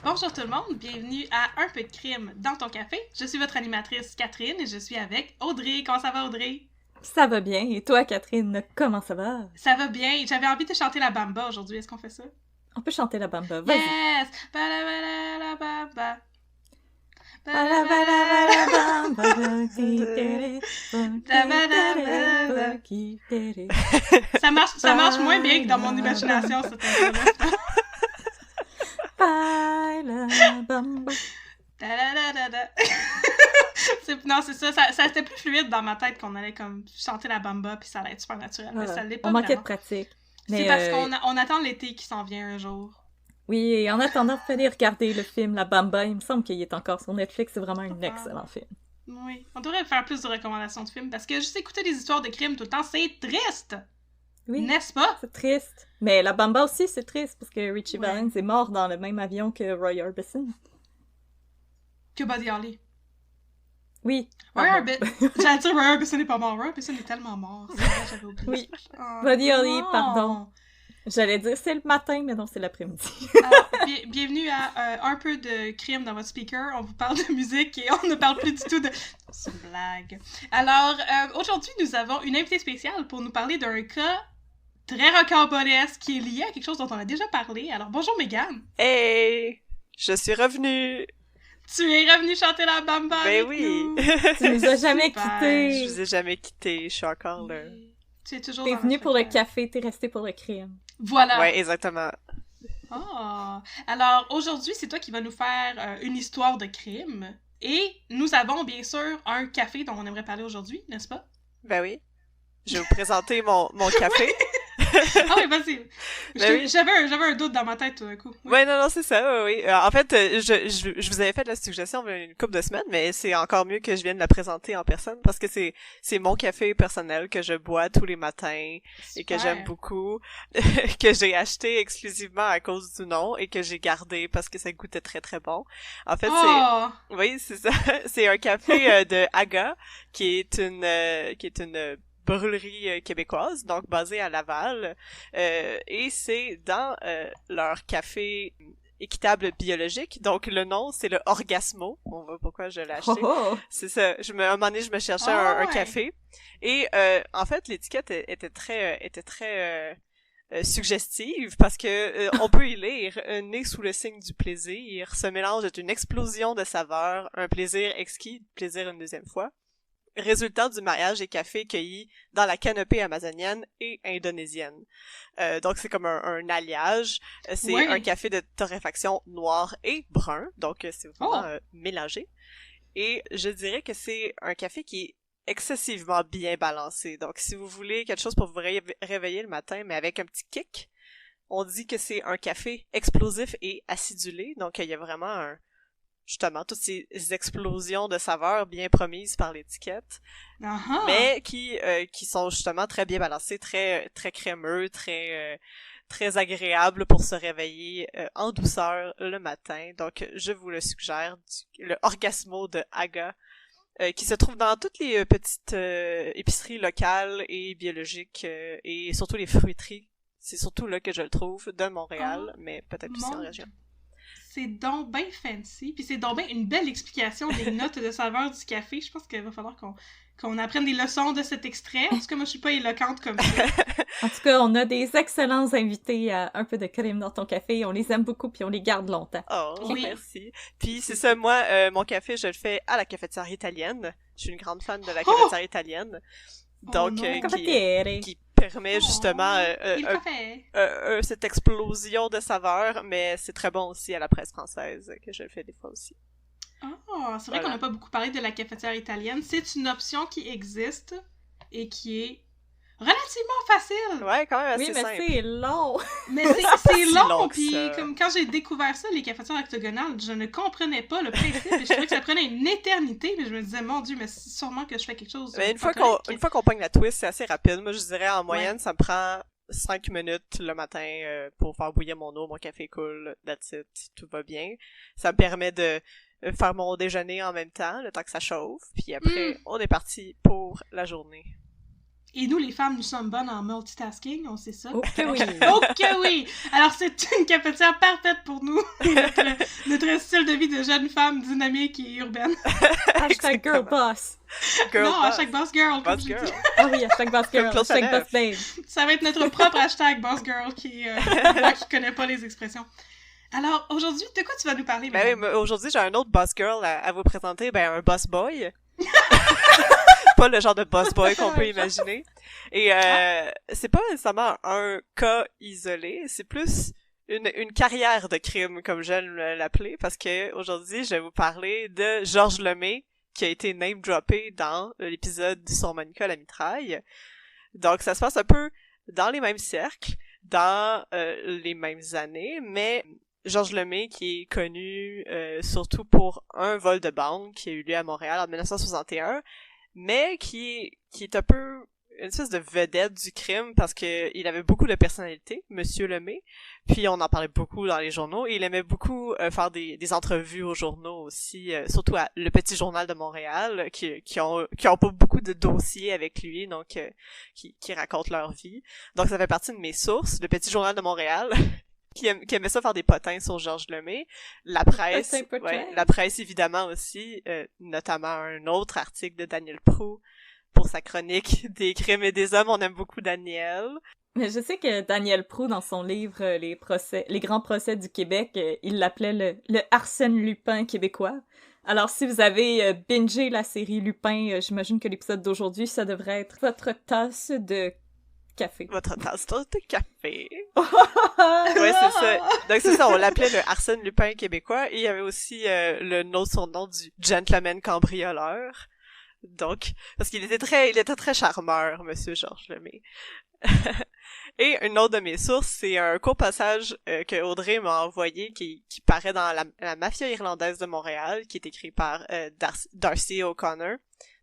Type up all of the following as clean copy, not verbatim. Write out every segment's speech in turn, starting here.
Bonjour tout le monde, bienvenue à Un peu de crime dans ton café. Je suis votre animatrice Catherine et je suis avec Audrey. Comment ça va, Audrey? Ça va bien. Et toi, Catherine, comment ça va? Ça va bien. J'avais envie de chanter la bamba aujourd'hui. Est-ce qu'on fait ça? On peut chanter la bamba. Vas-y. Yes! La bamba. Ça marche moins bien que dans mon imagination, cette intro-là. Non, c'est ça. Ça était plus fluide dans ma tête qu'on allait comme chanter la bamba puis ça allait être super naturel. Mais ça l'est pas. On manquait vraiment. de pratique. C'est parce qu'on attend l'été qui s'en vient un jour. Oui, et en attendant, fallait regarder le film La Bamba. Il me semble qu'il est encore sur Netflix. C'est vraiment un excellent film. Oui. On devrait faire plus de recommandations de films parce que juste écouter des histoires de crimes tout le temps, c'est triste! Oui. N'est-ce pas? C'est triste. Mais La Bamba aussi, c'est triste parce que Richie Valens est mort dans le même avion que Roy Orbison. Que Buddy Holly. Oui. Roy Orbison. J'allais dire Roy Orbison n'est pas mort. Roy Orbison est tellement mort. C'est vrai, j'avais oublié. Oui. Oh, Buddy Holly, non. pardon. J'allais dire c'est le matin, mais non, c'est l'après-midi. Bienvenue à Un peu de crime dans votre speaker. On vous parle de musique et on ne parle plus du tout de... C'est une blague. Alors, aujourd'hui, nous avons une invitée spéciale pour nous parler d'un cas très rocambolesque qui est lié à quelque chose dont on a déjà parlé. Alors, bonjour Mégane. Hey! Je suis revenue! Tu es revenue chanter la bamba avec oui! nous. Tu nous as jamais quittés. Je vous ai jamais quitté, je suis encore là. Tu es toujours T'es dans venu notre pour le cœur. café, t'es resté pour le crime. Voilà. Ouais, exactement. Ah. Alors, aujourd'hui, c'est toi qui vas nous faire une histoire de crime. Et nous avons, bien sûr, un café dont on aimerait parler aujourd'hui, n'est-ce pas? Ben oui. Je vais vous présenter mon café. Ah oui, vas-y. Oui. J'avais un doute dans ma tête tout d'un coup. Oui. Ouais, non, c'est ça, oui. En fait, je vous avais fait la suggestion il y a une couple de semaines, mais c'est encore mieux que je vienne la présenter en personne parce que c'est mon café personnel que je bois tous les matins et que j'aime beaucoup, que j'ai acheté exclusivement à cause du nom et que j'ai gardé parce que ça goûtait très très bon. En fait, oui, c'est ça. C'est un café de Aga qui est une brûlerie québécoise, donc basée à Laval, et c'est dans leur café équitable biologique, donc le nom c'est le Orgasmo, on voit pourquoi je l'ai acheté. C'est ça, à un moment donné je me cherchais un café, et en fait l'étiquette était très suggestive parce que on peut y lire né sous le signe du plaisir, ce mélange est une explosion de saveurs, un plaisir exquis, plaisir une deuxième fois. Résultat du mariage des cafés cueillis dans la canopée amazonienne et indonésienne. Donc c'est comme un alliage. C'est un café de torréfaction noir et brun, donc c'est vraiment mélangé. Et je dirais que c'est un café qui est excessivement bien balancé. Donc si vous voulez quelque chose pour vous réveiller le matin, mais avec un petit kick, on dit que c'est un café explosif et acidulé. Donc il y a vraiment justement toutes ces explosions de saveurs bien promises par l'étiquette, mais qui sont justement très bien balancées, très très crémeux, très agréables pour se réveiller en douceur le matin. Donc je vous le suggère, le Orgasmo de Aga, qui se trouve dans toutes les petites épiceries locales et biologiques et surtout les fruiteries. C'est surtout là que je le trouve, de Montréal, mais peut-être aussi en région. C'est donc bien fancy, puis c'est donc bien une belle explication des notes de saveur du café. Je pense qu'il va falloir qu'on apprenne des leçons de cet extrait. En tout cas, moi, je suis pas éloquente comme ça. En tout cas, on a des excellents invités à Un peu de crime dans ton café. On les aime beaucoup, puis on les garde longtemps. Oh, oui. Merci. Puis c'est ça, moi, mon café, je le fais à la cafetière italienne. Je suis une grande fan de la cafetière italienne. Donc, qui permet justement cette explosion de saveurs, mais c'est très bon aussi à la presse française, que je le fais des fois aussi. C'est vrai qu'on n'a pas beaucoup parlé de la cafetière italienne. C'est une option qui existe et qui est relativement facile. Ouais, quand même Oui, assez mais simple. c'est long! Mais c'est Si long, long que puis ça. comme quand j'ai découvert ça, les cafetières octogonales, je ne comprenais pas le principe, et je trouvais que ça prenait une éternité, mais je me disais, mon Dieu, mais c'est sûrement que je fais quelque chose de Mais pas correct. une fois qu'on pogne la twist, c'est assez rapide. Moi, je dirais, en moyenne, ça me prend 5 minutes le matin pour faire bouillir mon eau, mon café coule, that's it, tout va bien. Ça me permet de faire mon déjeuner en même temps, le temps que ça chauffe, puis après, on est parti pour la journée. Et nous, les femmes, nous sommes bonnes en multitasking, on sait ça. Oh que oui! Oh que oui! Alors, c'est une cafetière parfaite pour nous, notre style de vie de jeune femme dynamique et urbaine. Hashtag girl boss! Girl non, boss. hashtag boss girl, comme Boss je girl. dis. Ah oui, hashtag boss girl, Claude hashtag Faneuf. boss babe. Ça va être notre propre hashtag boss girl qui, moi qui connais pas les expressions. Alors, aujourd'hui, de quoi tu vas nous parler, Ben oui, madame? mais aujourd'hui, j'ai un autre boss girl à vous présenter, ben un boss boy. Pas le genre de boss boy qu'on peut imaginer. Et c'est pas nécessairement un cas isolé, c'est plus une carrière de crime, comme j'aime l'appeler, parce que aujourd'hui, je vais vous parler de Georges Lemay, qui a été name-droppé dans l'épisode sur Monica la mitraille. Donc, ça se passe un peu dans les mêmes cercles, dans les mêmes années, mais Georges Lemay, qui est connu surtout pour un vol de banque qui a eu lieu à Montréal en 1961, mais qui est un peu une espèce de vedette du crime parce que il avait beaucoup de personnalité, Monsieur Lemay, puis on en parlait beaucoup dans les journaux, et il aimait beaucoup faire des entrevues aux journaux aussi, surtout à Le Petit Journal de Montréal, qui ont pas beaucoup de dossiers avec lui, donc qui racontent leur vie. Donc ça fait partie de mes sources, Le Petit Journal de Montréal. Qui aimait ça faire des potins sur Georges Lemay. La presse, la presse évidemment aussi, notamment un autre article de Daniel Proulx pour sa chronique des crimes et des hommes. On aime beaucoup Daniel. Mais je sais que Daniel Proulx, dans son livre Les grands procès du Québec, il l'appelait le Arsène Lupin québécois. Alors, si vous avez bingé la série Lupin, j'imagine que l'épisode d'aujourd'hui, ça devrait être votre tasse de café. Votre tasse de café. Ouais, c'est ça. Donc c'est ça, on l'appelait le Arsène Lupin québécois, et il y avait aussi le nom surnom du gentleman cambrioleur. Donc, parce qu'il était très charmeur, Monsieur Georges Lemay. Et une autre de mes sources, c'est un court passage que Audrey m'a envoyé qui paraît dans la Mafia irlandaise de Montréal, qui est écrit par Darcy O'Connor.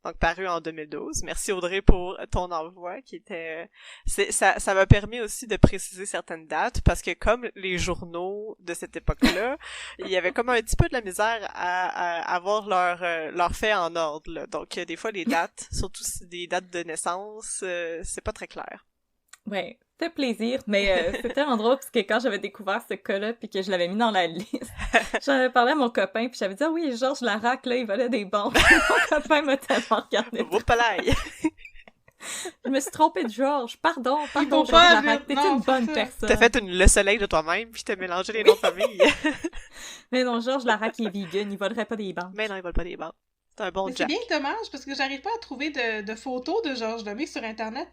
Donc paru en 2012. Merci Audrey pour ton envoi qui était ça m'a permis aussi de préciser certaines dates parce que comme les journaux de cette époque-là, il y avait comme un petit peu de la misère à avoir leur fait en ordre là. Donc des fois les dates, surtout des dates de naissance, c'est pas très clair. Ouais, fait plaisir, mais c'est tellement drôle parce que quand j'avais découvert ce cas-là puis que je l'avais mis dans la liste, j'en avais parlé à mon copain puis j'avais dit « Ah oui, Georges Larac, là, il volait des bombes. » Mon copain m'a tellement regardé. Whoopalaï! Je me suis trompée de Georges. Pardon, faut Georges pas, Larac, t'es non, une bonne c'est ça. personne. T'as fait le soleil de toi-même puis t'as mélangé les noms de famille. Mais non, Georges Larac il est vegan, il volerait pas des banques. Mais non, ils volent pas des banques. C'est un bon Mais c'est Jack. bien dommage parce que j'arrive pas à trouver de photos de Georges Lemay sur Internet.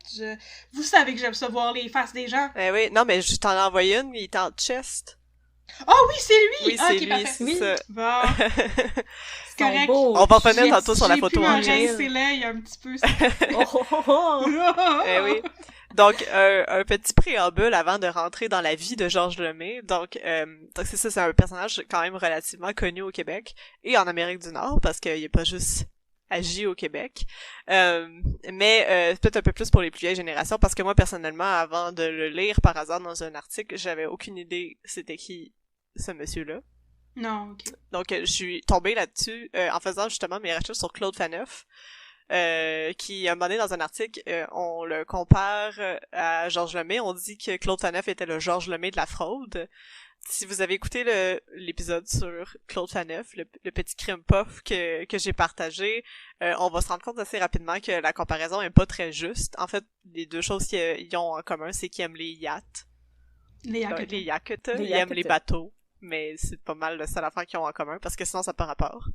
Vous savez que j'aime ça voir les faces des gens. Eh oui, non, mais je t'en ai envoyé une, il est en chest. Oh oui, c'est lui! Oui, Ah, c'est ok, lui, parfait. c'est Oui. ça. Bon, c'est Ils sont correct. beaux. On va revenir tantôt sur la J'ai photo pu en me gel. rincer l'œil un petit peu. Oh, oh, oh, oh. Eh oui. Donc, un petit préambule avant de rentrer dans la vie de Georges Lemay. Donc c'est ça, c'est un personnage quand même relativement connu au Québec et en Amérique du Nord, parce qu'il est pas juste agi au Québec. Mais peut-être un peu plus pour les plus vieilles générations, parce que moi, personnellement, avant de le lire par hasard dans un article, j'avais aucune idée c'était qui ce monsieur-là. Non, ok. Donc, je suis tombée là-dessus en faisant justement mes recherches sur Claude Faneuf. Qui, à un moment donné, dans un article, on le compare à Georges Lemay. On dit que Claude Faneuf était le Georges Lemay de la fraude. Si vous avez écouté l'épisode sur Claude Faneuf, le petit crime puff que j'ai partagé, on va se rendre compte assez rapidement que la comparaison est pas très juste. En fait, les deux choses qu'ils ont en commun, c'est qu'ils aiment les yachts. Les Les yachts. Les Ils aiment yachts. les bateaux. Mais c'est pas mal la seule affaire qu'ils ont en commun, parce que sinon ça n'a pas rapport.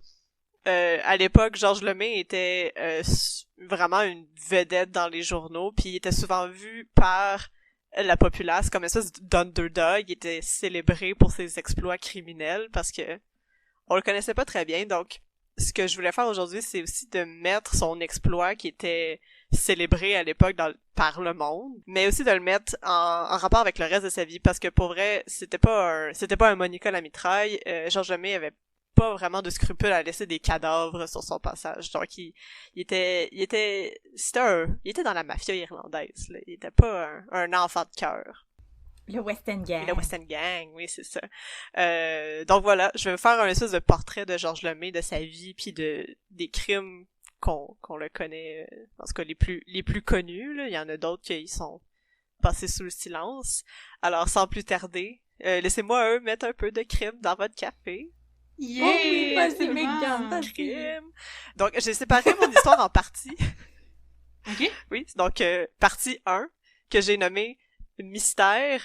À l'époque, Georges Lemay était vraiment une vedette dans les journaux, puis il était souvent vu par la populace comme une espèce d'underdog. Il était célébré pour ses exploits criminels parce que on le connaissait pas très bien, donc ce que je voulais faire aujourd'hui, c'est aussi de mettre son exploit qui était célébré à l'époque par le monde, mais aussi de le mettre en rapport avec le reste de sa vie, parce que pour vrai, c'était pas un Monica la mitraille. Georges Lemay avait pas vraiment de scrupules à laisser des cadavres sur son passage. Donc il était dans la mafia irlandaise, là. Il était pas un enfant de cœur. Le West End Gang. Le West End Gang, oui, c'est ça. Donc voilà, je vais faire un espèce de portrait de Georges Lemay, de sa vie, puis des crimes qu'on le connaît, en tout cas les plus connus, là. Il y en a d'autres qui sont passés sous le silence. Alors sans plus tarder, laissez-moi mettre un peu de crime dans votre café. Yeah! Oh oui, vas-y, tellement. Megan, vas-y. Crime. Donc j'ai séparé mon histoire en parties. OK. Oui, donc partie 1, que j'ai nommée Mystère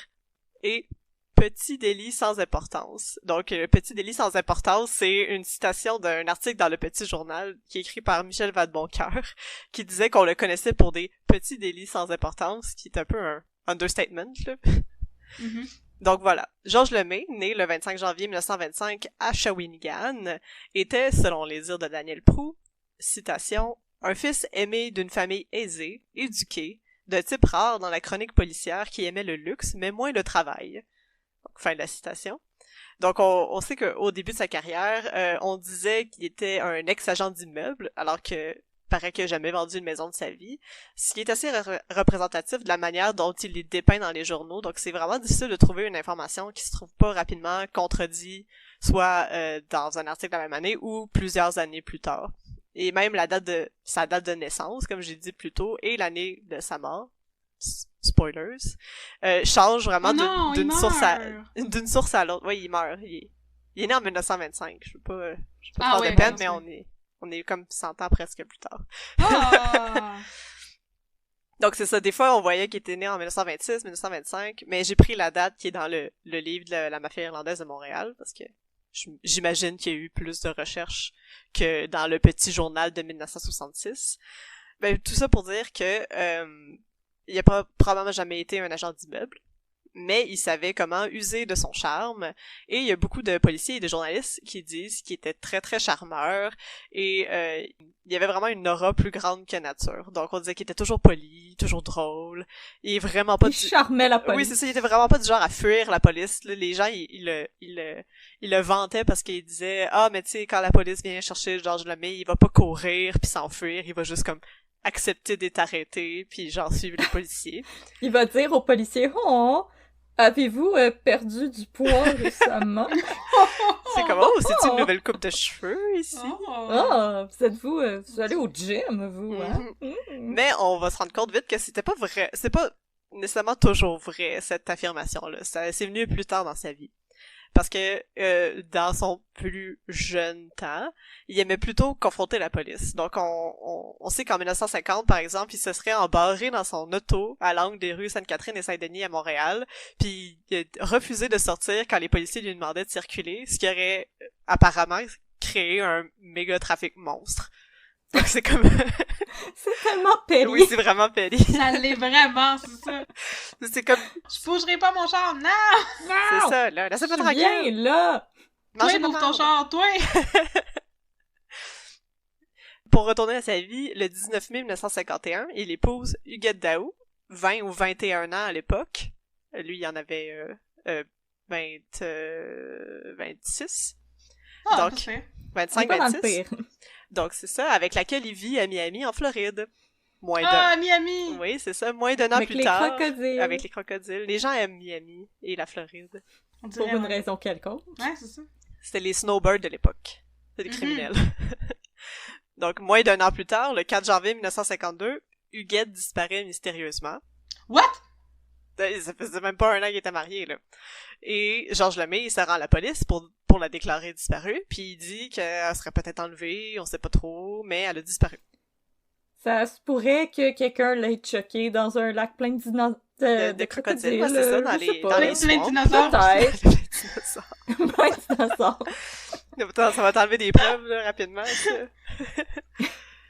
et Petit délit sans importance. Donc, Petit délit sans importance, c'est une citation d'un article dans le Petit Journal qui est écrit par Michel Vadeboncoeur, qui disait qu'on le connaissait pour des petits délits sans importance, qui est un peu un understatement, là. Mm-hmm. Donc voilà, Georges Lemay, né le 25 janvier 1925 à Shawinigan, était, selon les dires de Daniel Proulx, citation, « un fils aimé d'une famille aisée, éduquée, de type rare dans la chronique policière qui aimait le luxe, mais moins le travail. » Donc, fin de la citation. Donc, on sait qu'au début de sa carrière, on disait qu'il était un ex-agent d'immeuble, alors que paraît qu'il n'a jamais vendu une maison de sa vie, ce qui est assez représentatif de la manière dont il est dépeint dans les journaux. Donc, c'est vraiment difficile de trouver une information qui se trouve pas rapidement contredit, soit dans un article la même année ou plusieurs années plus tard. Et même sa date de naissance, comme j'ai dit plus tôt, et l'année de sa mort, spoilers, change vraiment d'une source à l'autre. Oui, il meurt. Il est né en 1925. Je veux pas faire de peine, mais on est comme 100 ans presque plus tard. Ah! Donc c'est ça, des fois on voyait qu'il était né en 1926, 1925, mais j'ai pris la date qui est dans le livre de la mafia irlandaise de Montréal, parce que j'imagine qu'il y a eu plus de recherches que dans le Petit Journal de 1966. Ben, tout ça pour dire que il a probablement jamais été un agent d'immeuble, mais il savait comment user de son charme, et il y a beaucoup de policiers et de journalistes qui disent qu'il était très très charmeur, et il y avait vraiment une aura plus grande que nature. Donc on disait qu'il était toujours poli, toujours drôle, il est vraiment pas... Il charmait la police. Oui, c'est ça, il était vraiment pas du genre à fuir la police. Là, les gens, ils le vantaient parce qu'ils disaient « Ah, mais tu sais, quand la police vient chercher Georges Lemay, il va pas courir puis s'enfuir, il va juste comme... accepter d'être arrêté, puis genre suivre les policiers. » Il va dire aux policiers « Oh, avez-vous perdu du poids récemment? » C'est comme « Oh, c'est une nouvelle coupe de cheveux ici? » Oh, vous allez au gym, vous, hein? Mais on va se rendre compte vite que c'était pas vrai, c'est pas nécessairement toujours vrai, cette affirmation-là. C'est venu plus tard dans sa vie. Parce que dans son plus jeune temps, il aimait plutôt confronter la police. Donc on sait qu'en 1950, par exemple, il se serait embarré dans son auto à l'angle des rues Sainte-Catherine et Saint-Denis à Montréal, puis il a refusé de sortir quand les policiers lui demandaient de circuler, ce qui aurait apparemment créé un méga trafic monstre. Donc c'est comme... C'est tellement péri. Oui, c'est vraiment péri. Ça l'est vraiment, c'est ça. C'est comme... Je bougerai pas mon char, non! C'est ça, là. Laissez-moi tranquille. Viens, là! Toi, bouffe ton char, toi! Pour retourner à sa vie, le 19 mai 1951, il épouse Huguette Daou, 20 ou 21 ans à l'époque. Lui, il en avait 26. Ah, donc, parfait. 25-26. Donc, c'est ça, avec laquelle il vit à Miami, en Floride. Miami! Oui, c'est ça, moins d'un an plus tard. Crocodiles. Avec les crocodiles. Les gens aiment Miami et la Floride. Pour une raison quelconque. Ouais, c'est ça. C'était les snowbirds de l'époque. C'était des criminels. Donc, moins d'un an plus tard, le 4 janvier 1952, Huguette disparaît mystérieusement. What? Ça faisait même pas un an qu'il était marié, là. Et Georges Lemay, il se rend à la police pour la déclarer disparue, puis il dit qu'elle serait peut-être enlevée, on sait pas trop, mais elle a disparu. Ça se pourrait que quelqu'un l'ait choqué dans un lac plein de crocodiles. Ouais, c'est ça, dans les plein de dinosaures. Peut-être. Plein de dinosaures. Ça va t'enlever des preuves, là, rapidement.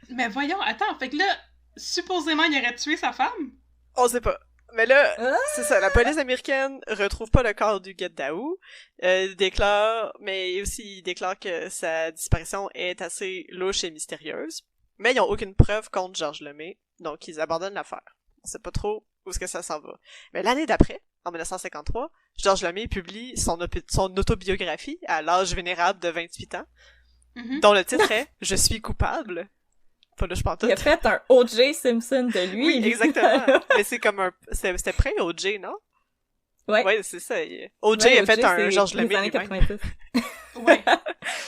Mais voyons, attends, fait que là, supposément, il aurait tué sa femme? On sait pas. Mais là, Ah! c'est ça, la police américaine retrouve pas le corps du Daou, mais aussi il déclare que sa disparition est assez louche et mystérieuse. Mais ils ont aucune preuve contre Georges Lemay, donc ils abandonnent l'affaire. On sait pas trop où est-ce que ça s'en va. Mais l'année d'après, en 1953, Georges Lemay publie son autobiographie à l'âge vénérable de 28 ans, dont le titre est « Je suis coupable ». Pas là, je pense tout. Il a fait un O.J. Simpson de lui. Oui, exactement. Mais c'est comme c'était près O.J., non? Ouais. Ouais, c'est ça. O.J. a fait un Georges Lemay. Lemay. Les années 90. Ouais.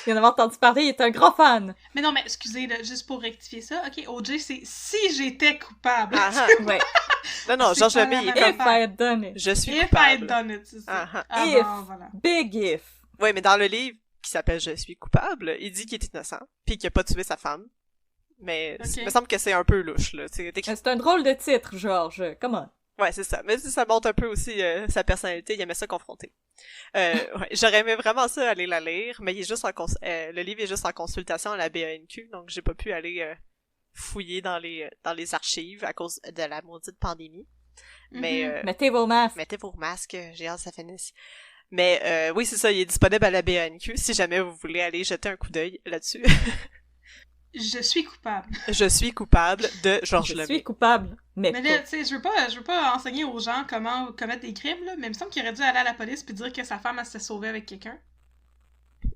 Il en avait entendu parler, il est un grand fan. Mais non, mais excusez, là, juste pour rectifier ça, ok, O.J., c'est si j'étais coupable. Ouais. Non, Georges Lemay, il est If comme I had done it. je suis If I coupable. had done it, c'est ça. If. Bon, voilà. Big if. Ouais, mais dans le livre qui s'appelle Je suis coupable, il dit qu'il est innocent, puis qu'il a pas tué sa femme. Mais il me semble que c'est un peu louche, là. C'est un drôle de titre, Georges. Come on. Ouais, c'est ça. Mais ça montre un peu aussi sa personnalité. Il aimait ça confronter. Ouais, j'aurais aimé vraiment ça aller la lire, mais il est juste le livre est juste en consultation à la BANQ, donc j'ai pas pu aller fouiller dans les archives à cause de la maudite pandémie. Mais mettez vos masques. Mettez vos masques, j'ai hâte que ça finisse. Mais oui, c'est ça, il est disponible à la BANQ si jamais vous voulez aller jeter un coup d'œil là-dessus. Je suis coupable. Je suis coupable de Georges Lemay. Je suis coupable, mais là, tu sais, je veux pas enseigner aux gens comment commettre des crimes, là, mais il me semble qu'il aurait dû aller à la police puis dire que sa femme, elle s'était sauvée avec quelqu'un.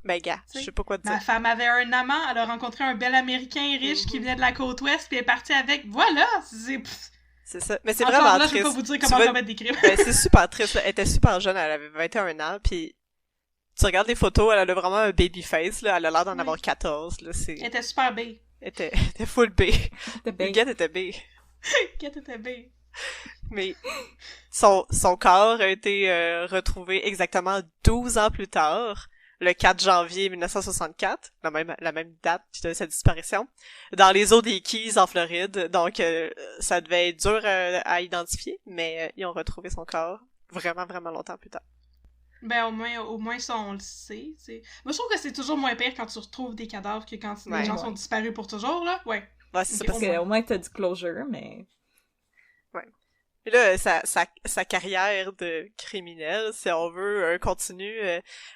Ben, gars, je sais pas quoi te dire. Ma femme avait un amant, elle a rencontré un bel Américain riche qui venait de la côte ouest puis elle est partie avec. Voilà! C'est ça. Mais c'est encore vraiment là, triste. Je peux pas vous dire comment commettre des crimes. Ben, c'est super triste, là. Elle était super jeune, elle avait 21 ans, puis tu regardes les photos, elle a vraiment un baby face, là. Elle a l'air d'en avoir 14, là. Elle était super B. Elle était full B. Huguette était B. Huguette était B. Mais son corps a été retrouvé exactement 12 ans plus tard, le 4 janvier 1964, la même date de sa disparition, dans les eaux des Keys en Floride. Donc, ça devait être dur à identifier, mais ils ont retrouvé son corps vraiment, vraiment longtemps plus tard. Ben, au moins ça, on le sait. Moi, je trouve que c'est toujours moins pire quand tu retrouves des cadavres que quand les gens sont disparus pour toujours, là. Ouais. Ouais, c'est ça. Parce qu'au moins, t'as du closure, mais... Ouais. Et là, sa carrière de criminel, si on veut, continue.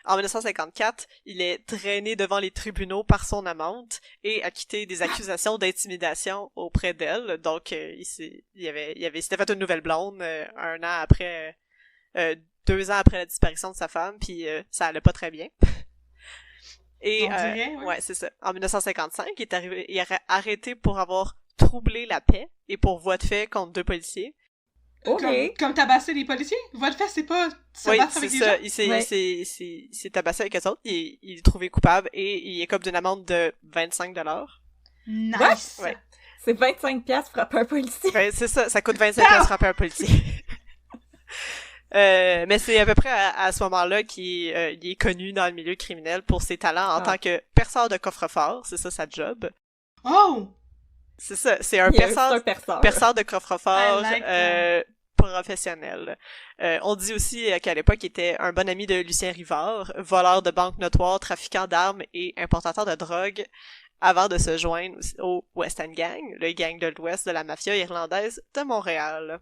En 1954, il est traîné devant les tribunaux par son amante et acquitté des accusations d'intimidation auprès d'elle. Donc, il s'était fait une nouvelle blonde 1 an après... 2 ans après la disparition de sa femme, puis ça allait pas très bien. Et on dirait, ouais, c'est ça. En 1955, il est arrêté pour avoir troublé la paix et pour voie de fait contre 2 policiers. Comme tabasser les policiers? Voie de fait, c'est pas se battre avec les gens? Il s'est tabassé avec eux autres, il est trouvé coupable et il écope d'une amende de 25$. Nice! Ouais. C'est 25$ frapper un policier. Ouais, c'est ça coûte 25$ frapper un policier. Mais c'est à peu près à ce moment-là qu'il est connu dans le milieu criminel pour ses talents en tant que perceur de coffre-fort. C'est ça sa job. Oh! C'est ça, c'est un perceur de coffre-fort professionnel. On dit aussi qu'à l'époque, il était un bon ami de Lucien Rivard, voleur de banque notoire, trafiquant d'armes et importateur de drogue, avant de se joindre au West End Gang, le gang de l'Ouest de la mafia irlandaise de Montréal.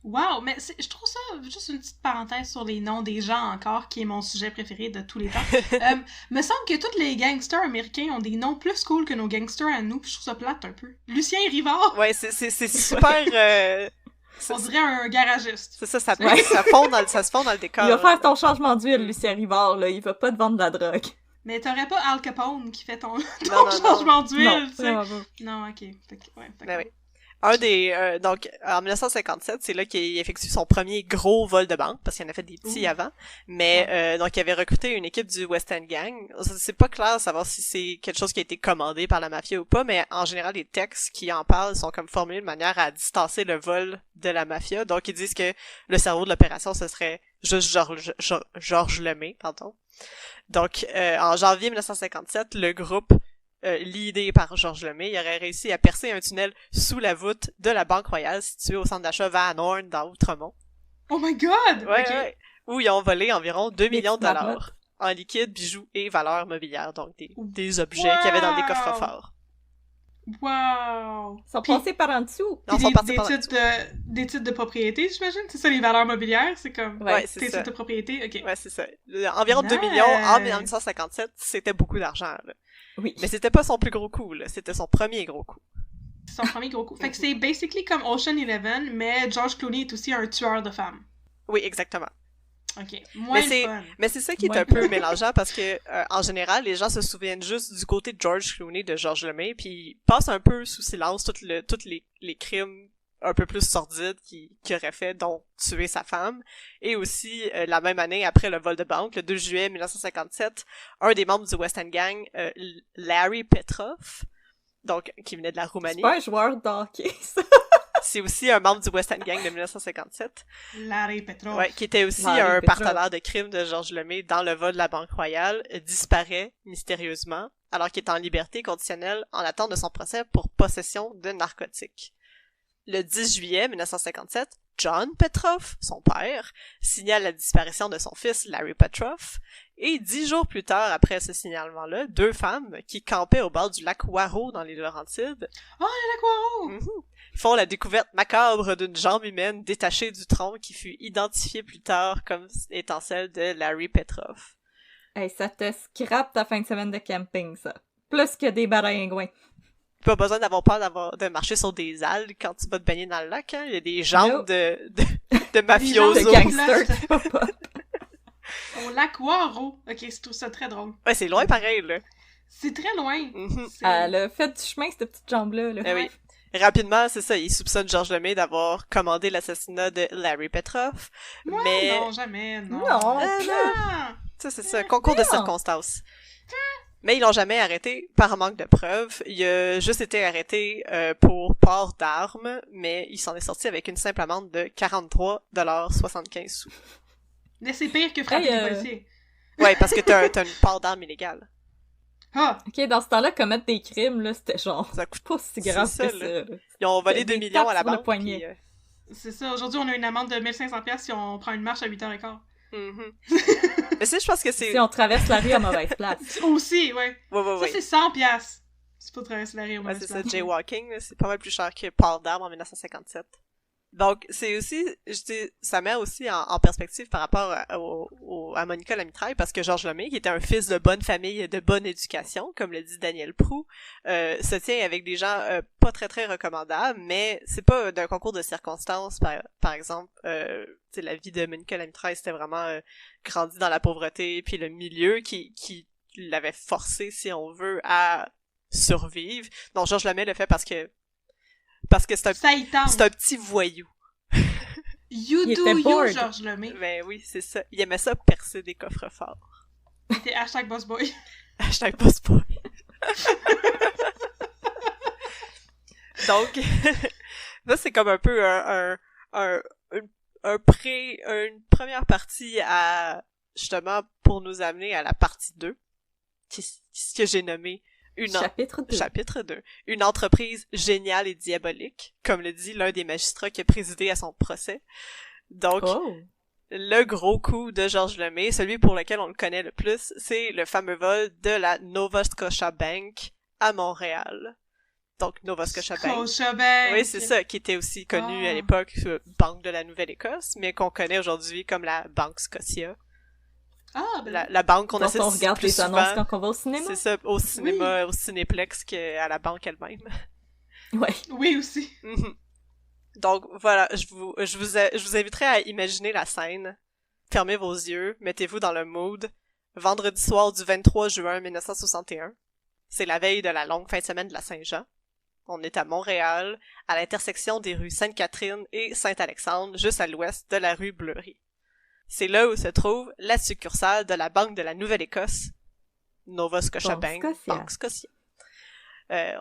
Wow, mais je trouve ça, juste une petite parenthèse sur les noms des gens encore, qui est mon sujet préféré de tous les temps. Me semble que tous les gangsters américains ont des noms plus cool que nos gangsters à nous, puis je trouve ça plate un peu. Lucien Rivard! Ouais, c'est super... On dirait un garagiste. C'est ça, ça se fond dans le décor. Il va faire ton changement d'huile, Lucien Rivard, là, il va pas te vendre de la drogue. Mais t'aurais pas Al Capone qui fait ton changement d'huile, tu sais. Non, ok. Ben oui. Donc, en 1957, c'est là qu'il effectue son premier gros vol de banque, parce qu'il en a fait des petits avant. Mais, donc, il avait recruté une équipe du West End Gang. C'est pas clair de savoir si c'est quelque chose qui a été commandé par la mafia ou pas, mais en général, les textes qui en parlent sont comme formulés de manière à distancer le vol de la mafia. Donc, ils disent que le cerveau de l'opération, ce serait juste Georges Lemay, pardon. Donc, en janvier 1957, le groupe l'idée par Georges Lemay, il aurait réussi à percer un tunnel sous la voûte de la Banque Royale située au centre d'achat Van Horn dans Outremont. Oh my god! Ouais. Où ils ont volé environ 2 millions de dollars en liquide, bijoux et valeurs mobilières, donc des objets qu'il y avait dans des coffres-forts. Wow! Ils sont Puis- passés par en dessous. Non, Puis ils sont partis des par des titres de propriété, j'imagine? C'est ça, les valeurs mobilières? C'est comme Ouais, c'est tes ça. titres de propriété? OK. Ouais, c'est ça. Environ 2 Nice. millions en 1957, c'était beaucoup d'argent, là. Oui. Mais c'était pas son plus gros coup, là. C'était son premier gros coup. C'est son premier gros coup. Fait que c'est basically comme Ocean Eleven, mais George Clooney est aussi un tueur de femmes. Oui, exactement. OK. Moins Mais le fun. Mais c'est ça qui est Ouais. un peu mélangeant parce que, en général, les gens se souviennent juste du côté de George Clooney, de Georges Lemay, puis ils passent un peu sous silence tous les crimes un peu plus sordides qu'il aurait fait, dont tuer sa femme. Et aussi, la même année, après le vol de banque, le 2 juillet 1957, un des membres du West End Gang, Larry Petrov, donc qui venait de la C'est Roumanie, pas un joueur de hockey, ça. c'est aussi un membre du West End Gang de 1957. Larry Petrov. Ouais, qui était aussi Larry un Petrov. partenaire de crime de Georges Lemay dans le vol de la Banque Royale, disparaît mystérieusement alors qu'il est en liberté conditionnelle en attente de son procès pour possession de narcotiques. Le 10 juillet 1957, John Petrov, son père, signale la disparition de son fils Larry Petrov, et 10 jours plus tard après ce signalement-là, 2 femmes qui campaient au bord du lac Waro dans les Laurentides Oh, le lac Waro! font la découverte macabre d'une jambe humaine détachée du tronc qui fut identifiée plus tard comme étant celle de Larry Petrov. Hey, ça te scrape ta fin de semaine de camping, ça. Plus que des baringouins. Pas besoin d'avoir peur de marcher sur des algues quand tu vas te baigner dans le lac, hein. Il y a des jambes No. de mafiosos. De Zo. gangsters qui pop up. Au lac Waro. OK, je trouve ça très drôle. Ouais, c'est loin pareil, là. C'est très loin. Mhm. C'est- Elle a fait du chemin, cette petite jambe-là. Là. Eh oui. Rapidement, c'est ça, il soupçonne Georges Lemay d'avoir commandé l'assassinat de Larry Petrov, Ouais, mais... non, jamais, non. Non. Ah! Ça, c'est ça, concours de non. circonstances. Mais ils l'ont jamais arrêté par manque de preuves. Il a juste été arrêté pour port d'armes, mais il s'en est sorti avec une simple amende de 43,75 $. Mais c'est pire que frapper Hey, les policiers. Ouais, parce que t'as une port d'armes illégale. Ah! Ok, dans ce temps-là, commettre des crimes, là, c'était genre Ça coûte... pas si grave C'est ça, que ça. là. là. Ils ont volé C'est 2 des millions à la tapes sur le banque. poignet. Puis, C'est ça. Aujourd'hui, on a une amende de 1500$ si on prend une marche à 8h15. mhm. Mais je pense que c'est... Si on traverse la rue à mauvaise place. Aussi, ouais. Ouais, ouais, Ça, ouais. c'est 100$. C'est pas traverser la rue au Ouais, mauvais c'est ça, place. jaywalking, là, c'est pas mal plus cher que port d'armes en 1957. Donc, c'est aussi, je dis, ça met aussi en perspective par rapport à Monica Lamitraille, parce que Georges Lemay, qui était un fils de bonne famille et de bonne éducation, comme le dit Daniel Proulx, se tient avec des gens pas très très recommandables, mais c'est pas d'un concours de circonstances, par exemple, tu sais, la vie de Monica Lamitraille, c'était vraiment grandi dans la pauvreté, puis le milieu qui l'avait forcé, si on veut, à survivre. Donc, Georges Lemay le fait parce que c'est Ça y tente. un petit voyou. You Il do était you, bored. Georges Lemay. Ben oui, c'est ça. Il aimait ça percer des coffres forts. T'es hashtag boss boy. Hashtag boss boy. Donc, là, c'est comme un peu une première partie à, justement, pour nous amener à la partie 2, ce que j'ai nommé Chapitre 2. Chapitre 2. Une entreprise géniale et diabolique, comme le dit l'un des magistrats qui a présidé à son procès. Donc, Oh. le gros coup de Georges Lemay, celui pour lequel on le connaît le plus, c'est le fameux vol de la Nova Scotia Bank à Montréal. Donc, Nova Scotia Bank. Scotiabank. Oui, c'est ça, qui était aussi connu Ah. à l'époque, Banque de la Nouvelle-Écosse, mais qu'on connaît aujourd'hui comme la Banque Scotia. Ah, ben La banque qu'on Quand essaie on de regarde plus les souvent. annonces quand on va au cinéma. C'est ça, au cinéma, au cinéplex qu'à la banque elle-même. Ouais. oui, aussi. Mhm. Donc voilà, je vous inviterai à imaginer la scène. Fermez vos yeux, mettez-vous dans le mood. Vendredi soir du 23 juin 1961. C'est la veille de la longue fin de semaine de la Saint-Jean. On est à Montréal, à l'intersection des rues Sainte-Catherine et Saint-Alexandre, juste à l'ouest de la rue Bleury. C'est là où se trouve la succursale de la Banque de la Nouvelle-Écosse, Nova Scotia Banque Bank, Scotia. Banque Scotia.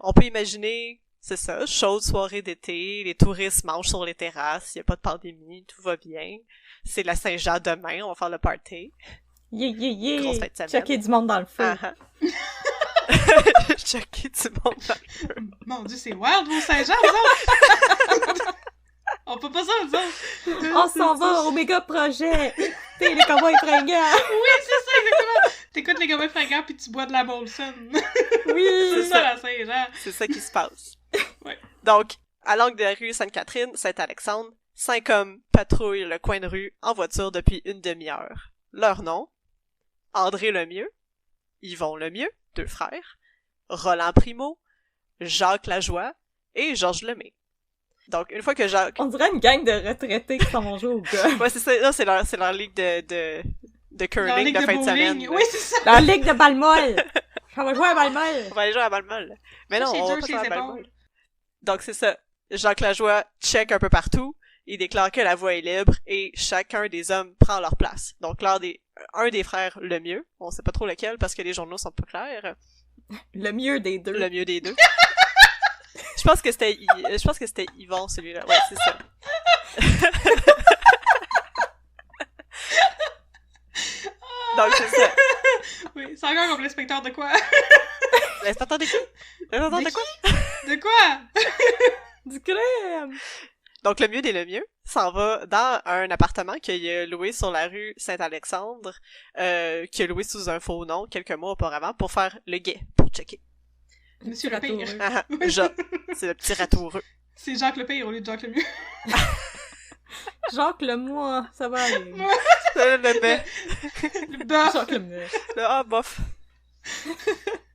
On peut imaginer, c'est ça, chaude soirée d'été, les touristes mangent sur les terrasses, il n'y a pas de pandémie, tout va bien. C'est la Saint-Jean demain, on va faire le party. Yeah, yeah, yeah. Grosse fin de semaine. Checker du monde dans le feu. Ah Chucky du monde dans le feu. Mon Dieu, c'est wild, vos Saint-Jean, vous autres! On peut pas ça, nous autres! On s'en va au méga projet. T'es les cowboys fringants. Oui, c'est ça, exactement! T'écoutes les gamins fringants pis tu bois de la Molson. Oui! C'est ça la Saint-Jean. C'est ça qui se passe. Ouais. Donc, à l'angle de la rue Sainte-Catherine, Saint-Alexandre, 5 hommes patrouillent le coin de rue en voiture depuis une demi-heure. Leur nom, André Lemieux, Yvon Lemieux, 2 frères, Roland Primo, Jacques Lajoie et Georges Lemay. Donc, une fois que Jacques... On dirait une gang de retraités qui s'en vont jouer au golf. Ouais, c'est ça. Non, c'est leur ligue de curling Leur ligue de de fin de bowling. semaine. Oui, c'est ça. La ligue de Balmol! Ça va jouer à Balmol! On va aller jouer à Balmol. Mais non, C'est on va dur pas chez jouer à les Balmol. épaules. Donc, c'est ça. Jacques Lajoie check un peu partout. Il déclare que la voie est libre et chacun des hommes prend leur place. Donc, un des frères le mieux. On sait pas trop lequel parce que les journaux sont pas clairs. Le mieux des deux. Le mieux des deux. Je pense que c'était Yvon, celui-là. Ouais, c'est ça. Donc, c'est ça. Oui, c'est encore comme l'inspecteur de quoi? L'inspecteur de qui? L'inspecteur de quoi? De quoi? Du crème! Donc, le mieux des le mieux s'en va dans un appartement qu'il a loué sur la rue Saint-Alexandre, qu'il a loué sous un faux nom quelques mois auparavant pour faire le guet, pour checker. Monsieur le Ratoureux. Pire. Ah, Oui. c'est le petit ratoureux. C'est Jacques le Pire au lieu de Jacques le Mieux. Jacques le moi, ça va aller. Le mais, Le bœuf. Jacques le mieux. bof.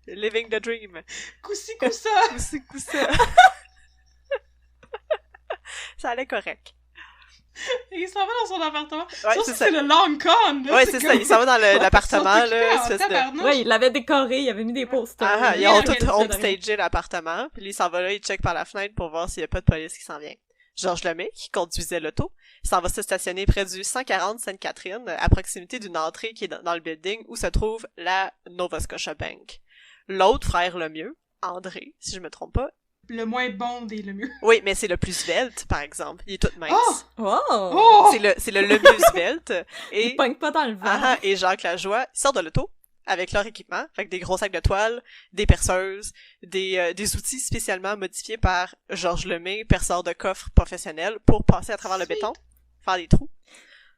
Living the dream. Coussi coussa. C'est ça. Ça allait correct. Et il s'en va dans son appartement. Ouais, Ça, c'est ça. c'est le long con, là. Ouais, c'est ça. Il s'en va dans l'appartement, Ils sont là. occupés en espèce de... tabarnouche. Ouais, il l'avait décoré, il avait mis des posters. Ah, ils il ont a tout organisé homestagé l'appartement, puis il s'en va là, il check par la fenêtre pour voir s'il y a pas de police qui s'en vient. Georges Lemay, qui conduisait l'auto, s'en va se stationner près du 140 Sainte-Catherine, à proximité d'une entrée qui est dans le building où se trouve la Nova Scotia Bank. L'autre frère le mieux, André, si je me trompe pas. Le moins bon des le mieux. Oui, mais c'est le plus svelte, par exemple. Il est tout mince. Oh! Oh! Oh! C'est le mieux svelte. Il Et, pogne pas dans le vent. et Jacques Lajoie, ils sortent de l'auto avec leur équipement, avec des gros sacs de toile, des perceuses, des outils spécialement modifiés par Georges Lemay, perceur de coffres professionnel, pour passer à travers le béton, faire des trous.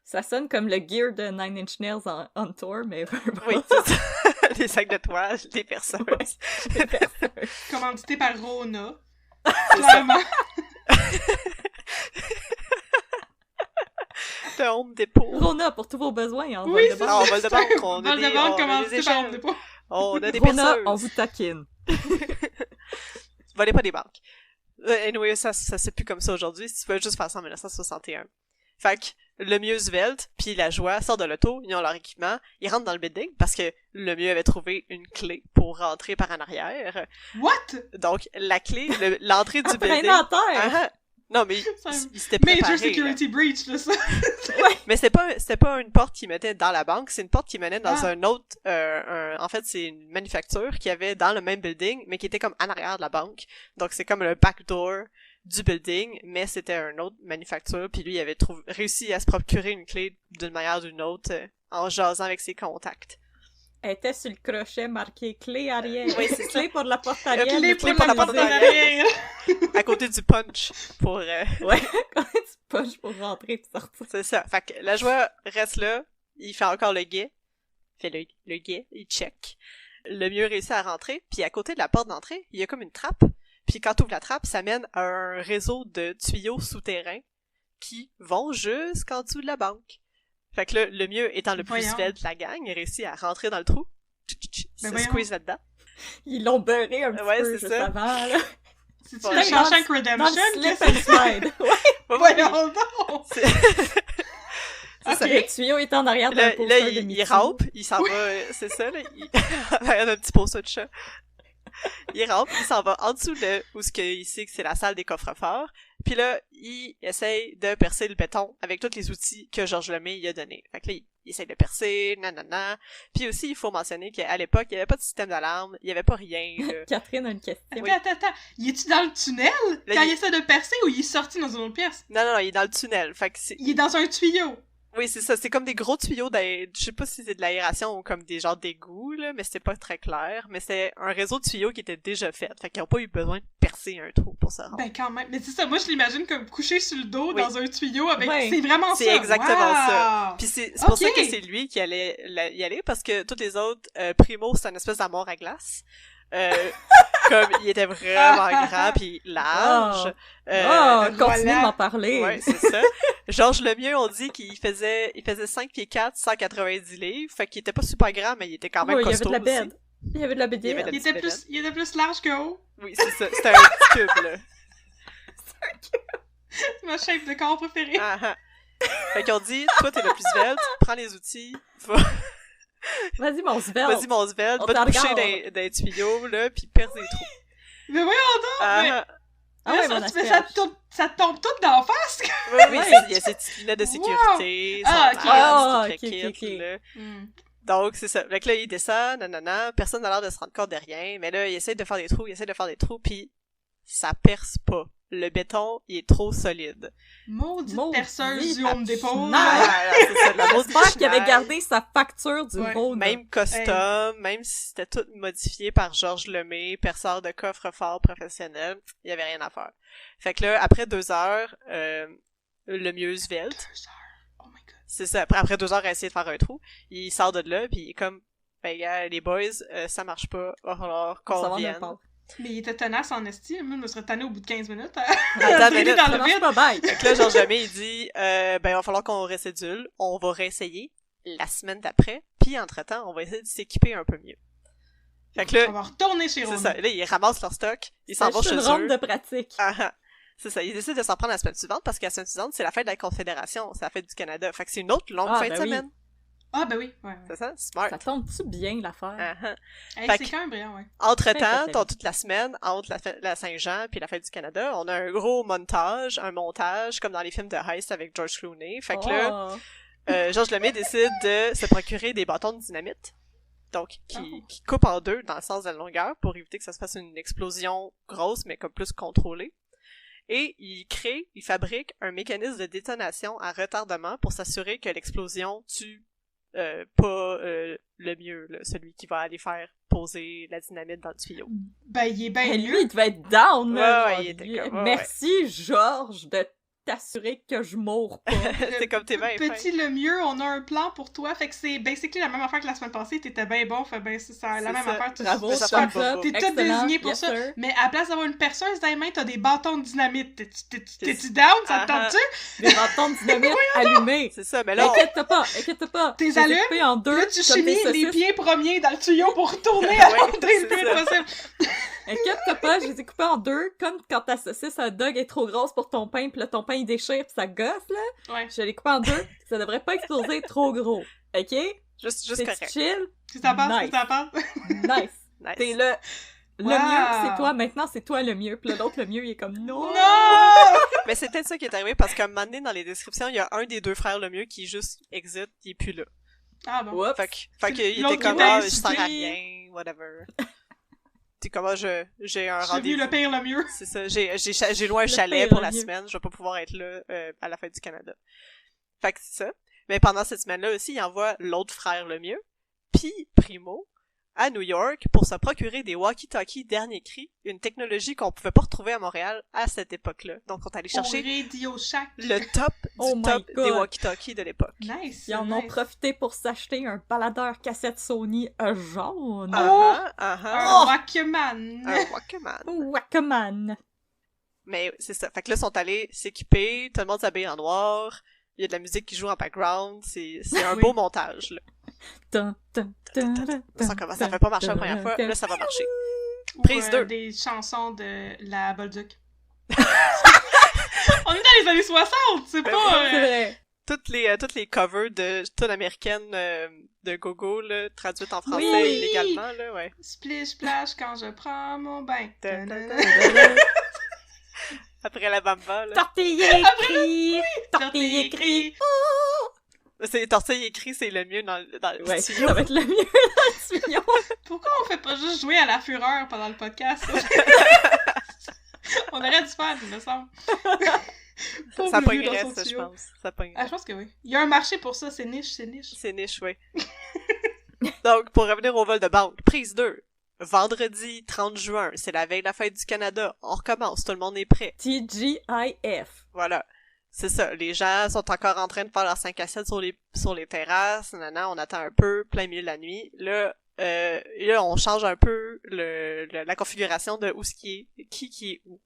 Ça sonne comme le gear de Nine Inch Nails on tour, mais... Oui, c'est ça. Des sacs de toile, des perceuses. Commandité par Rona. Clairement. De Home Depot. Rona, pour tous vos besoins, en Oui, vol de c'est banque. Ah, on va le ça. banque, on a Vol de des- banque on a des commandité par échelles. Home Depot. On a des Rona, perceuses. on vous taquine. Volez pas des banques. Anyway, ça c'est plus comme ça aujourd'hui. Si tu veux juste faire ça en 1961. Fait que le mieux svelte, puis la joie sort de l'auto, ils ont leur équipement, ils rentrent dans le building parce que le mieux avait trouvé une clé pour rentrer par en arrière. What? Donc, la clé, l'entrée du Après building... un terre! Ah, non, mais Ça- il s'était préparé. Major là. security breach, là, ça. Mais c'était pas une porte qui mettait dans la banque, c'est une porte qui menait dans Ah. un autre, en fait, c'est une manufacture qui avait dans le même building, mais qui était comme en arrière de la banque. Donc c'est comme le backdoor du building, mais c'était une autre manufacture, puis lui, il avait réussi à se procurer une clé d'une manière ou d'une autre, en jasant avec ses contacts. Elle était sur le crochet marqué clé arrière. Oui, c'est Clé pour la porte arrière. Clé mais pour clé pas la pour porte la musique. porte arrière. À côté du punch, pour... Ouais, quand tu punches pour rentrer et sortir. c'est ça. Fait que la joie reste là, il fait encore le guet, fait le guet, il check. Le mieux réussit à rentrer, puis à côté de la porte d'entrée, il y a comme une trappe. Puis quand tu ouvres la trappe, ça mène à un réseau de tuyaux souterrains qui vont jusqu'en dessous de la banque. Fait que là, le mieux étant le plus Voyons. svelte de la gang, il réussit à rentrer dans le trou, se voyons. squeeze là-dedans. Ils l'ont beurré un petit Ouais, peu c'est juste ça. avant, là. C'est-tu Ouais. le Shawshank Dans Redemption? le slip Qu'est-ce and que c'est? slide. Ouais. Voyons donc! C'est c'est ça. Ok. Le tuyau est en arrière d'un Là, poster de il Mickey. rampe, il s'en va, c'est ça, là, il a un petit poster de chat. Il rampe, il s'en va en dessous de où ce qu'il sait que c'est la salle des coffres-forts, puis là, il essaye de percer le béton avec tous les outils que Georges Lemay y a donné. Fait que là, il essaye de percer, nanana. Puis aussi, il faut mentionner qu'à l'époque, il n'y avait pas de système d'alarme, il n'y avait pas rien, là. Catherine a une question. Attends. Il est-tu dans le tunnel Là, quand il- il essaie de percer ou il est sorti dans une autre pièce? Non, il est dans le tunnel. Fait que c'est... Il est dans un tuyau. Oui, c'est ça. C'est comme des gros tuyaux je sais pas si c'est de l'aération ou comme des genres d'égouts, là, mais c'était pas très clair. Mais c'est un réseau de tuyaux qui était déjà fait. Fait qu'ils ont pas eu besoin de percer un trou pour se rendre. Ben quand même. Mais c'est ça, moi je l'imagine comme couché sur le dos Oui. dans un tuyau avec... Ouais. C'est vraiment C'est ça! exactement Wow! ça. Puis c'est pour ça Ok. que c'est lui qui allait y aller, parce que tous les autres, Primo, c'est une espèce d'amour à glace. Comme, il était vraiment grand pis large. Continue de m'en parler. Ouais, c'est ça. Georges Lemieux, on dit qu'il faisait 5 pieds 4, 190 livres. Fait qu'il était pas super grand, mais il était quand même costaud. Il y avait de la bête. Il y avait de la bête. Il était plus large que haut. Oui, c'est ça. C'était un petit cube, là. C'est ma shape de corps préférée. Fait qu'on dit, toi, t'es le plus svelte, prends les outils, Vas-y, mon svelte. va te coucher dans les tuyaux, là, pis perce les trous. Mais voyons donc! Ça te tombe tout d'en face! Oui, il y a ces petites lunettes de sécurité, Donc, c'est ça. Fait que là, il descend, nanana, personne n'a l'air de se rendre compte de rien, mais là, il essaie de faire des trous, pis ça perce pas. Le béton, il est trop solide. Maudite perceuse du Home Depot. J'espère qu'il avait gardé sa facture du Rhône. Même custom, même si c'était tout modifié par Georges Lemay, perceur de coffre-fort professionnel, il y avait rien à faire. Fait que là, après 2 heures, le mieux svelte. 2 heures. Oh my god. C'est ça. Après 2 heures à essayer de faire un trou, il sort de là, puis il est comme, ben gars, les boys, ça marche pas, va falloir qu'on vienne. Mais il était tenace en esti. Moi, je me serais tanné au bout de 15 minutes. Attends, mais là, dans le vide. Fait que là, Georges Lemay, il dit, ben, il va falloir qu'on récédule. On va réessayer la semaine d'après. Puis, entre-temps, on va essayer de s'équiper un peu mieux. Fait que là... On va retourner chez Rhône. C'est ça. Là, ils ramassent leur stock. Ils s'en vont chez eux. C'est une ronde de pratique. C'est ça. Ils décident de s'en prendre la semaine suivante parce que la semaine suivante, c'est la fête de la Confédération. C'est la fête du Canada. Fait que c'est une autre longue fin de semaine. Ah, ben oui, ouais. C'est ça? Smart. Ça tombe-tu bien, l'affaire? C'est quand même brillant, ouais. Entre-temps, toute la semaine, entre la Saint-Jean puis la fête du Canada, on a un gros montage, comme dans les films de heist avec George Clooney. Fait que là, Georges Lemay décide de se procurer des bâtons de dynamite. Donc, qui coupent en deux dans le sens de la longueur pour éviter que ça se fasse une explosion grosse, mais comme plus contrôlée. Et il fabrique un mécanisme de détonation à retardement pour s'assurer que l'explosion tue pas le mieux, là, celui qui va aller faire poser la dynamite dans le tuyau. Ben, il est bien mieux. Lui, il devait être down, là. Il était comme, merci, Georges, de t'assurer que je mourre pas. C'est comme t'es bien Petit le mieux, on a un plan pour toi. Fait que c'est basically la même affaire que la semaine passée. T'étais bien bon. Fait ben, c'est ça, la même affaire. Bravo, t'es tout désigné pour ça. Mais à la place d'avoir une perceuse dans les mains, t'as des bâtons de dynamite. T'es-tu down? Ça te tente-tu? Des bâtons de dynamite allumés. C'est ça, mais là... Inquiète-toi pas. T'es allumes, en deux. Là, tu chimies les pieds premiers dans le tuyau pour retourner à l'entrée le plus possible. Inquiète-toi pas, je les ai coupés en deux, comme quand ta saucisse à dog est trop grosse pour ton pain, pis là, ton pain il déchire pis ça gosse, là. Ouais. Je les coupe en deux, ça devrait pas exploser trop gros, ok? Juste c'est correct. Chill. Tu t'en penses? Nice. T'es le mieux, c'est toi, maintenant c'est toi le mieux, pis l'autre le mieux, il est comme non! Mais c'est peut-être ça qui est arrivé, parce qu'à un moment donné, dans les descriptions, il y a un des deux frères le mieux qui juste exit, il est plus là. Ah bon? Fait qu'il était comme, je sers à rien, whatever. C'est comment j'ai un rendez-vous. J'ai vu le pire, le mieux. C'est ça. J'ai loué un chalet pour la semaine. Je vais pas pouvoir être là à la fête du Canada. Fait que c'est ça. Mais pendant cette semaine-là aussi, il envoie l'autre frère le mieux, puis Primo, à New York pour se procurer des walkie-talkies dernier cri, une technologie qu'on pouvait pas retrouver à Montréal à cette époque-là. Donc, on est allé chercher Radio Shack. le top du top des walkie-talkies de l'époque. Nice. Ils en ont profité pour s'acheter un baladeur cassette Sony jaune. Un Walkman. Un Walkman. Walkman. Mais c'est ça. Fait que là, ils sont allés s'équiper, tout le monde s'habille en noir, il y a de la musique qui joue en background, c'est un beau montage, là. Ça fait pas marcher la première fois, là ça va marcher. Prise 2. Des chansons de la Bolduc. On est dans les années 60, c'est pas... C'est vrai. Toutes les covers de toute américaine de Go-Go, là, traduites en français illégalement, là, ouais. Splish splash quand je prends mon bain. Après la bamba, là. Tortillé écrit. C'est tortille écrit, c'est le mieux dans le tuyau. Ça va être le mieux dans le tuyau. Pourquoi on fait pas juste jouer à la fureur pendant le podcast? On aurait dû faire, il me semble. Ça pognerait, ça, je pense. Ça pognerait. Je pense que oui. Il y a un marché pour ça, c'est niche. C'est niche, oui. Donc, pour revenir au vol de banque, prise 2. Vendredi 30 juin, c'est la veille de la fête du Canada. On recommence, tout le monde est prêt. TGIF. Voilà. C'est ça, les gens sont encore en train de faire leur 5 à 7 sur les terrasses, on attend un peu, plein milieu de la nuit. Là, Et là, on change un peu la configuration de où ce qui est où.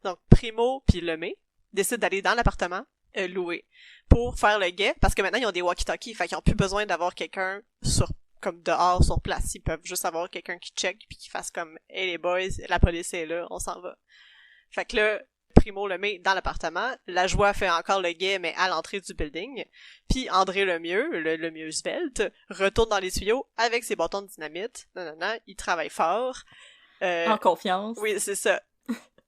Donc, Primo puis Lemay décident d'aller dans l'appartement loué pour faire le guet, parce que maintenant, ils ont des walkie-talkies, fait qu'ils ont plus besoin d'avoir quelqu'un comme dehors, sur place. Ils peuvent juste avoir quelqu'un qui check puis qui fasse comme « Hey les boys, la police est là, on s'en va. » Fait que là, Primo le met dans l'appartement, la joie fait encore le guet, mais à l'entrée du building, puis André Lemieux, le mieux svelte, retourne dans les tuyaux avec ses bâtons de dynamite. Non, il travaille fort. En confiance. Oui, c'est ça.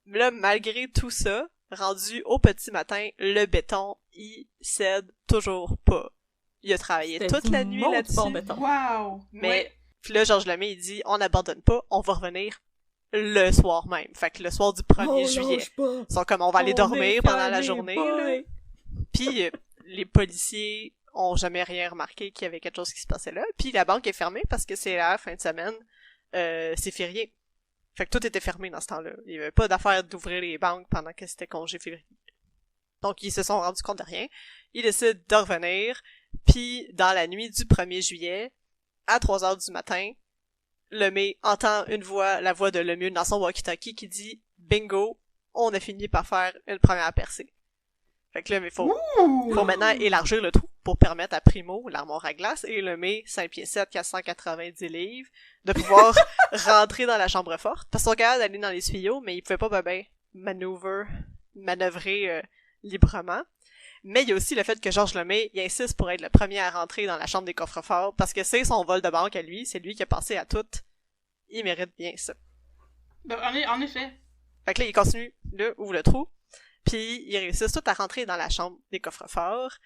Là, malgré tout ça, rendu au petit matin, le béton, il cède toujours pas. Il a travaillé toute la nuit là-dessus. Bon béton. Wow! Mais, puis là, Georges Lemay, il dit, on n'abandonne pas, on va revenir le soir même. Fait que le soir du 1er juillet. Ils sont comme, on va aller dormir pendant la journée, là. Puis, les policiers ont jamais rien remarqué qu'il y avait quelque chose qui se passait là. Puis, la banque est fermée parce que c'est la fin de semaine, c'est férié. Fait que tout était fermé dans ce temps-là. Il y avait pas d'affaire d'ouvrir les banques pendant que c'était congé février. Donc, ils se sont rendus compte de rien. Ils décident de revenir. Puis, dans la nuit du 1er juillet, à 3h du matin, Lemay entend la voix de Lemieux dans son walkie-talkie qui dit « Bingo, on a fini par faire une première percée. » Fait que là, il faut maintenant élargir le trou pour permettre à Primo, l'armoire à glace, et Lemay, 5 pieds 7, 490 livres, de pouvoir rentrer dans la chambre forte. Parce qu'on regarde d'aller dans les tuyaux, mais il pouvait pas manœuvrer librement. Mais il y a aussi le fait que Georges Lemay, il insiste pour être le premier à rentrer dans la chambre des coffres-forts, parce que c'est son vol de banque à lui, c'est lui qui a passé à tout. Il mérite bien ça. Ben, en effet. Fait que là, il continue, là, ouvre le trou, puis ils réussissent tout à rentrer dans la chambre des coffres-forts,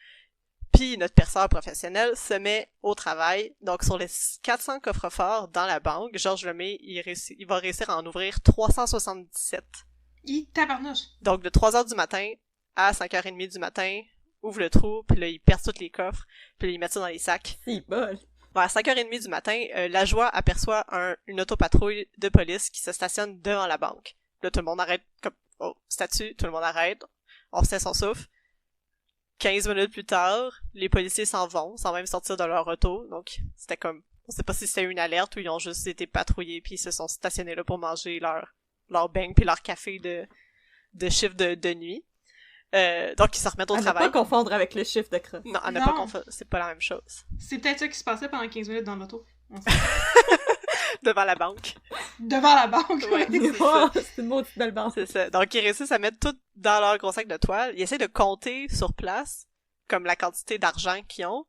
puis notre perceur professionnel se met au travail. Donc, sur les 400 coffres-forts dans la banque, Georges Lemay, il va réussir à en ouvrir 377. Tabarnouche! Donc, de 3h du matin à 5h30 du matin, ouvre le trou, puis là, ils percent tous les coffres, puis là, ils mettent ça dans les sacs. C'est bol. À 5h30 du matin, la joie aperçoit une autopatrouille de police qui se stationne devant la banque. Là, tout le monde arrête, comme, oh, statue, tout le monde arrête, on sait son souffle. 15 minutes plus tard, les policiers s'en vont, sans même sortir de leur auto, donc c'était comme, on sait pas si c'était une alerte ou ils ont juste été patrouillés puis ils se sont stationnés là pour manger leur beigne puis leur café de chiffre de nuit. Donc ils se remettent au travail. À ne pas confondre avec le chiffre de crosse. Non, à ne pas confondre, c'est pas la même chose. C'est peut-être ça qui se passait pendant 15 minutes dans l'auto. Devant la banque. Devant la banque, ouais. C'est une maudite belle banque. C'est ça. Donc, ils réussissent à mettre tout dans leur gros sac de toile. Ils essaient de compter sur place, comme la quantité d'argent qu'ils ont.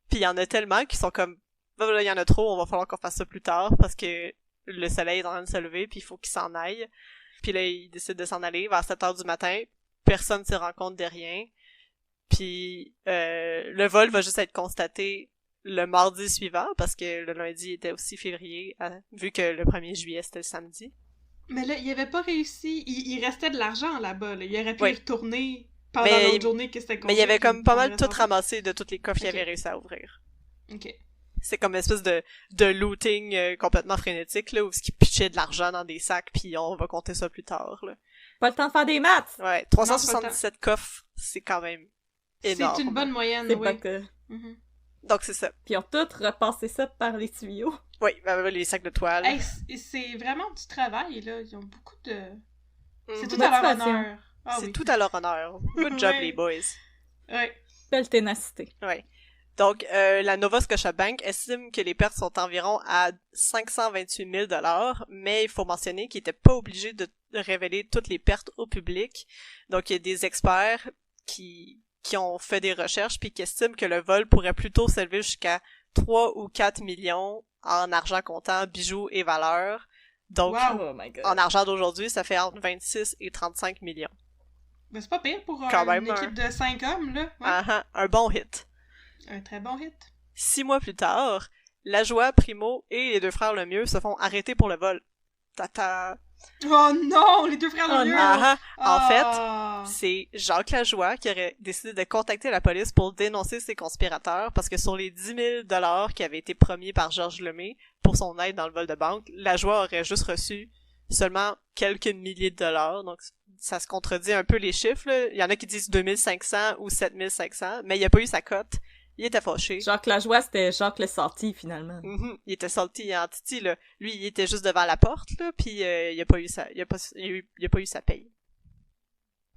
Puis, il y en a tellement qu'ils sont comme, là, il y en a trop, on va falloir qu'on fasse ça plus tard, parce que le soleil est en train de se lever, puis il faut qu'ils s'en aillent. Puis là, ils décident de s'en aller vers 7h du matin. Personne ne se rend compte de rien. Puis, le vol va juste être constaté le mardi suivant, parce que le lundi était aussi février, vu que le 1er juillet, c'était le samedi. Mais là, il avait pas réussi. Il restait de l'argent là-bas. Là. Il aurait pu y retourner pendant mais l'autre journée que c'était mais il y avait comme pas mal tout ramassé de tous les coffres qu'il avait réussi à ouvrir. Ok. C'est comme une espèce de looting complètement frénétique, là, où ce qui pitchait de l'argent dans des sacs, puis on va compter ça plus tard, là. Pas le temps de faire des maths! Ouais, 377 coffres, c'est quand même énorme. C'est une bonne moyenne, c'est oui. pas que... Donc, c'est ça. Puis ils ont tous repassé ça par les tuyaux. Oui, les sacs de toile. Hey, c'est vraiment du travail, là. Ils ont beaucoup de... C'est tout Motivation. à leur honneur. Ah, c'est oui. tout à leur honneur. Good job, Ouais. les boys. Ouais. Belle ténacité. Ouais. Donc, la Nova Scotiabank estime que les pertes sont environ à 528 000 $, mais il faut mentionner qu'ils n'étaient pas obligés de révéler toutes les pertes au public. Donc, il y a des experts qui ont fait des recherches puis qui estiment que le vol pourrait plutôt s'élever jusqu'à 3 ou 4 millions en argent comptant, bijoux et valeurs. Donc, Wow. Oh my god. en argent d'aujourd'hui, ça fait entre 26 et 35 millions. Mais c'est pas pire pour Quand une même, équipe de 5 hommes, là. Ouais. Un bon hit. Un très bon hit. 6 mois plus tard, la joie, Primo et les deux frères Lemieux se font arrêter pour le vol. Tata. Oh non, les deux frères Oh Lemieux! non. En fait, Ah. c'est Jacques Lajoie qui aurait décidé de contacter la police pour dénoncer ces conspirateurs parce que sur les 10 000 $ qui avaient été promis par Georges Lemay pour son aide dans le vol de banque, Lajoie aurait juste reçu seulement quelques milliers de dollars. Donc, ça se contredit un peu les chiffres, là. Il y en a qui disent 2500 ou 7500, mais il n'y a pas eu sa cote. Il était fâché. Jacques Lajoie, c'était Jacques le Salty, finalement. Il était salty en titi, là. Lui, il était juste devant la porte, là, puis il a pas eu sa paye.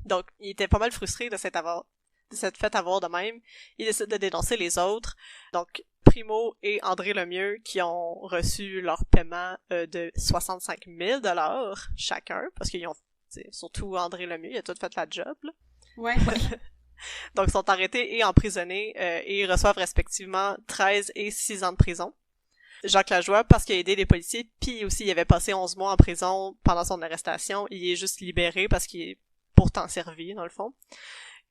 Donc, il était pas mal frustré de s'être fait avoir de même. Il décide de dénoncer les autres. Donc, Primo et André Lemieux, qui ont reçu leur paiement de 65 000 $ chacun, parce qu'ils ont, surtout André Lemieux, il a tout fait la job, là. Ouais. Donc, ils sont arrêtés et emprisonnés et ils reçoivent respectivement 13 et 6 ans de prison. Jacques Lajoie, parce qu'il a aidé les policiers, puis aussi il avait passé 11 mois en prison pendant son arrestation, il est juste libéré parce qu'il est pourtant servi, dans le fond.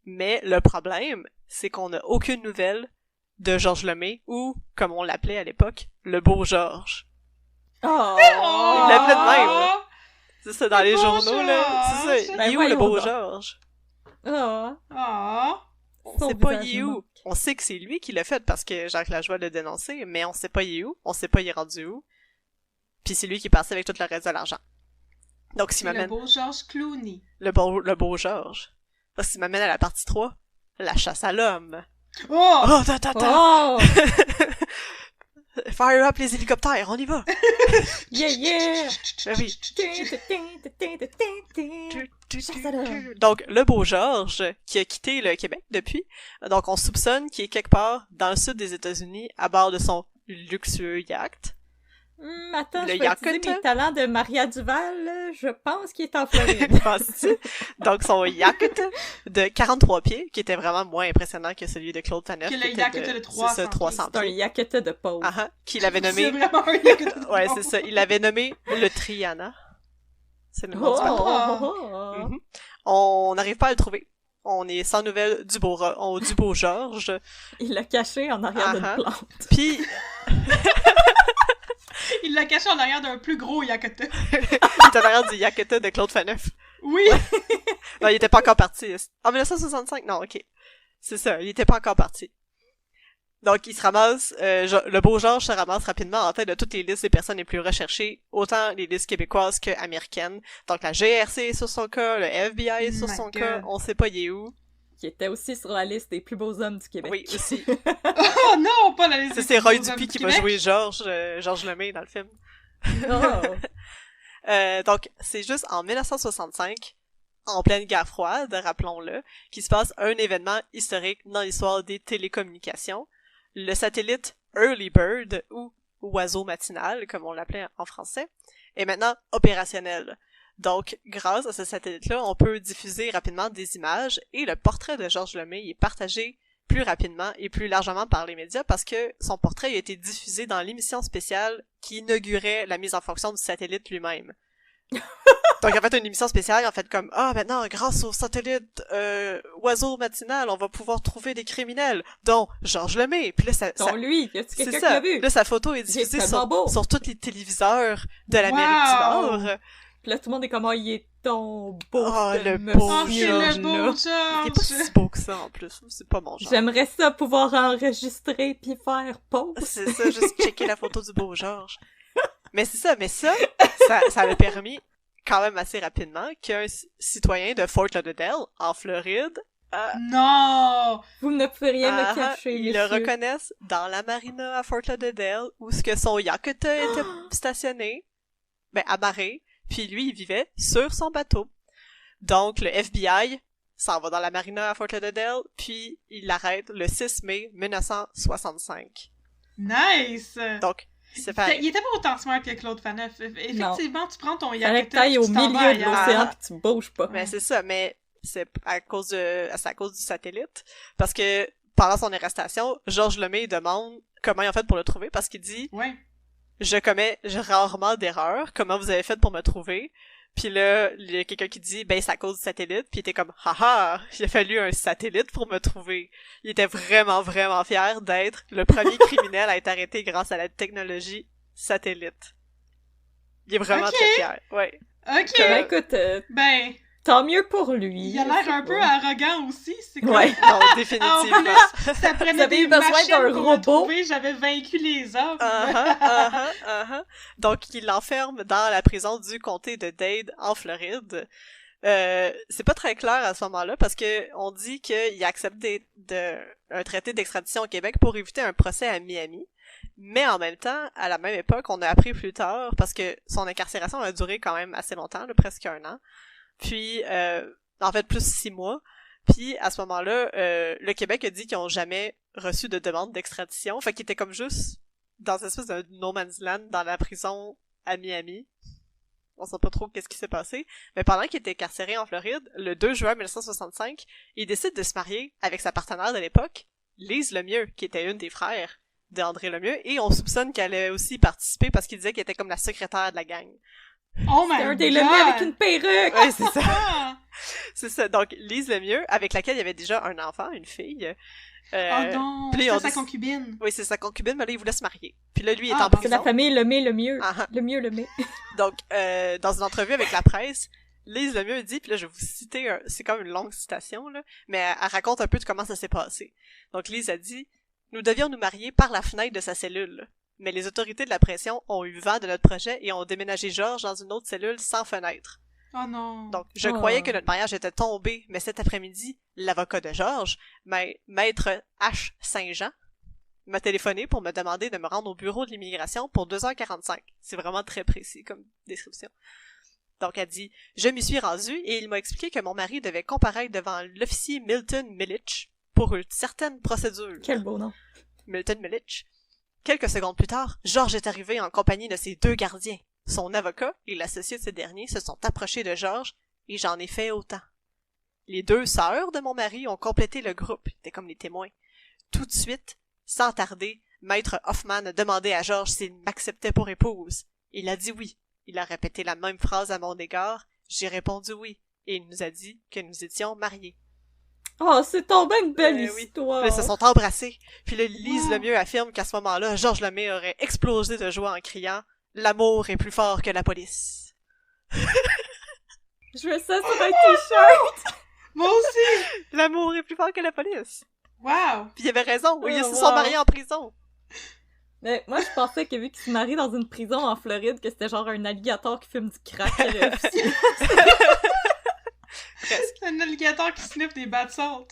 Mais le problème, c'est qu'on n'a aucune nouvelle de Georges Lemay, ou, comme on l'appelait à l'époque, le beau Georges. Oh! Il l'appelait de même, là. C'est ça, dans Le les beau journaux, là. C'est ça. Ben Il est où le beau voyons donc. Georges? Oh! Oh. On Son sait pas visage il est me où. manque. On sait que c'est lui qui l'a fait parce que Jacques Lajoie l'a dénoncé, mais on sait pas il est où. On sait pas il est rendu où. Puis c'est lui qui est parti avec tout le reste de l'argent. Donc s'il C'est le m'amène beau Georges Clooney. le beau Georges. Parce qu'il m'amène à la partie 3, la chasse à l'homme. Oh! Oh, ta! Oh! Fire up les hélicoptères, on y va! Yeah, yeah! Ben oui. Chasse à l'homme. Donc, le beau Georges, qui a quitté le Québec depuis, donc on soupçonne qu'il est quelque part dans le sud des États-Unis à bord de son luxueux yacht. Attends, Le je vais utiliser yacht. mes talents de Maria Duval, là. Je pense qu'il est en Floride. Penses-tu? Donc, son yacht de 43 pieds, qui était vraiment moins impressionnant que celui de Claude Faneuf. Que le qui était yacht de 300 c'est ça, 300 C'est un pieds. yaketa de pauvre. Qu'il avait C'est nommé... vraiment un yacht de Ouais, pauvre. c'est ça. Il l'avait nommé le Triana. C'est le nom Oh, du bateau. oh, oh. Mhm. On n'arrive pas à le trouver. On est sans nouvelles du beau Georges. Il l'a caché en arrière d'une Uh-huh. plante. Puis, Il l'a caché en arrière d'un plus gros Yakota. il est en arrière du Yaketa de Claude Faneuf. Oui! Non, il était pas encore parti. En 1965? Non, ok. C'est ça, il était pas encore parti. Donc, il se ramasse, le beau Georges se ramasse rapidement en tête de toutes les listes des personnes les plus recherchées, autant les listes québécoises que américaines. Donc, la GRC est sur son cas, le FBI est sur My son God. cas, on sait pas il est où. Qui était aussi sur la liste des plus beaux hommes du Québec. Oui, aussi. Oh non, pas la liste. Ça, des c'est plus Roy beaux hommes Dupuis du qui va Québec. jouer Georges Lemay dans le film. Oh. Donc, c'est juste en 1965, en pleine guerre froide, rappelons-le, qu'il se passe un événement historique dans l'histoire des télécommunications. Le satellite Early Bird, ou oiseau matinal, comme on l'appelait en français, est maintenant opérationnel. Donc, grâce à ce satellite-là, on peut diffuser rapidement des images et le portrait de Georges Lemay est partagé plus rapidement et plus largement par les médias parce que son portrait a été diffusé dans l'émission spéciale qui inaugurait la mise en fonction du satellite lui-même. Donc, en fait, une émission spéciale, en fait, comme, maintenant, grâce au satellite oiseau matinal, on va pouvoir trouver des criminels, dont Georges Lemay. Puis là, Donc lui, y a-tu c'est quelqu'un qui ça. l'a vu? Là, sa photo est diffusée tellement beau. sur tous les téléviseurs de l'Amérique du Wow. Nord. Puis là, tout le monde est comme, il est ton beau Oh, ce le monsieur beau Oh, c'est Georges, le beau Il est pas Georges! si beau que ça, en plus. C'est pas mon genre. J'aimerais ça pouvoir enregistrer puis faire pause. C'est ça, juste checker la photo du beau Georges. Mais c'est ça, ça a permis, quand même assez rapidement, qu'un citoyen de Fort Lauderdale, en Floride, Non! Vous ne pouvez rien me cacher, ils le monsieur. reconnaissent dans la marina à Fort Lauderdale, où ce que son yacht était stationné, amarré, puis lui, il vivait sur son bateau. Donc, le FBI s'en va dans la marina à Fort Lauderdale, puis il l'arrête le 6 mai 1965. Nice! Donc, c'est pareil. Il était pas autant smart que Claude Faneuf. Effectivement, tu prends ton Fallait Yakota que t'ailles au tu t'en vas milieu de ailleurs. l'océan pis tu bouges pas. Mais c'est ça, mais c'est à cause du satellite. Parce que pendant son arrestation, Georges Lemay demande comment ils ont fait pour le trouver, parce qu'il dit Ouais. je commets rarement d'erreurs, comment vous avez fait pour me trouver? Puis là, il y a quelqu'un qui dit c'est à cause du satellite, puis il était comme haha, il a fallu un satellite pour me trouver. Il était vraiment, vraiment fier d'être le premier criminel à être arrêté grâce à la technologie satellite. Il est vraiment Ok. très fier, ouais. Ok! Ben, écoute, Ben, tant mieux pour lui. il a l'air un peu arrogant aussi, c'est comme... Ouais. Non, En définitivement. plus, ça Vous prenait avez des besoin machines d'un pour me robot? trouver, j'avais vaincu les hommes. Donc, il l'enferme dans la prison du comté de Dade, en Floride. c'est pas très clair à ce moment-là parce que on dit qu'il a accepté un traité d'extradition au Québec pour éviter un procès à Miami. Mais en même temps, à la même époque, on a appris plus tard, parce que son incarcération a duré quand même assez longtemps, là, presque 1 an. Puis, en fait, plus 6 mois. Puis, à ce moment-là, le Québec a dit qu'ils ont jamais reçu de demande d'extradition. Fait qu'ils étaient comme juste dans une espèce de no man's land dans la prison à Miami. On sait pas trop qu'est-ce qui s'est passé. Mais pendant qu'il était incarcéré en Floride, le 2 juin 1965, il décide de se marier avec sa partenaire de l'époque, Lise Lemieux, qui était une des frères d'André Lemieux, et on soupçonne qu'elle a aussi participé parce qu'il disait qu'elle était comme la secrétaire de la gang. Oh my C'est un god! des Lemieux avec une perruque! Ouais, c'est ça. C'est ça. Donc, Lise Lemieux, avec laquelle il y avait déjà un enfant, une fille. Oh non! C'est sa concubine. Oui, c'est sa concubine, mais là, il voulait se marier. Puis là, lui, il est en C'est prison. la famille Lemay le mieux. Le mieux Lemay. Donc, dans une entrevue avec la presse, Lise Lemieux dit, puis là, je vais vous citer, c'est comme une longue citation, là, mais elle raconte un peu de comment ça s'est passé. Donc, Lise a dit, « Nous devions nous marier par la fenêtre de sa cellule. Mais les autorités de la pression ont eu vent de notre projet et ont déménagé Georges dans une autre cellule sans fenêtre. Oh non! Donc, je croyais que notre mariage était tombé, mais cet après-midi, l'avocat de Georges, maître H. Saint-Jean, m'a téléphoné pour me demander de me rendre au bureau de l'immigration pour 2h45. C'est vraiment très précis comme description. Donc, elle dit, je m'y suis rendue et il m'a expliqué que mon mari devait comparaître devant l'officier Milton Milich pour une certaine procédure. Quel beau nom. Milton Milich. Quelques secondes plus tard, Georges est arrivé en compagnie de ses 2 gardiens. Son avocat et l'associé de ces derniers se sont approchés de Georges et j'en ai fait autant. Les 2 sœurs de mon mari ont complété le groupe, c'était comme les témoins. Tout de suite, sans tarder, Maître Hoffman a demandé à Georges s'il m'acceptait pour épouse. Il a dit oui. Il a répété la même phrase à mon égard. J'ai répondu oui. Et il nous a dit que nous étions mariés. Oh, c'est tombé une belle histoire! Puis ils se sont embrassés. Puis là, Lise Lemieux affirme qu'à ce moment-là, Georges Lemay aurait explosé de joie en criant « L'amour est plus fort que la police! » Je veux ça sur un t-shirt! Moi aussi! L'amour est plus fort que la police! Wow! Puis il avait raison, ils se sont mariés en prison. Mais moi, je pensais que vu qu'il se marie dans une prison en Floride, que c'était genre un alligator qui fume du crack. Presque. Un alligator qui sniffe des bats de salt.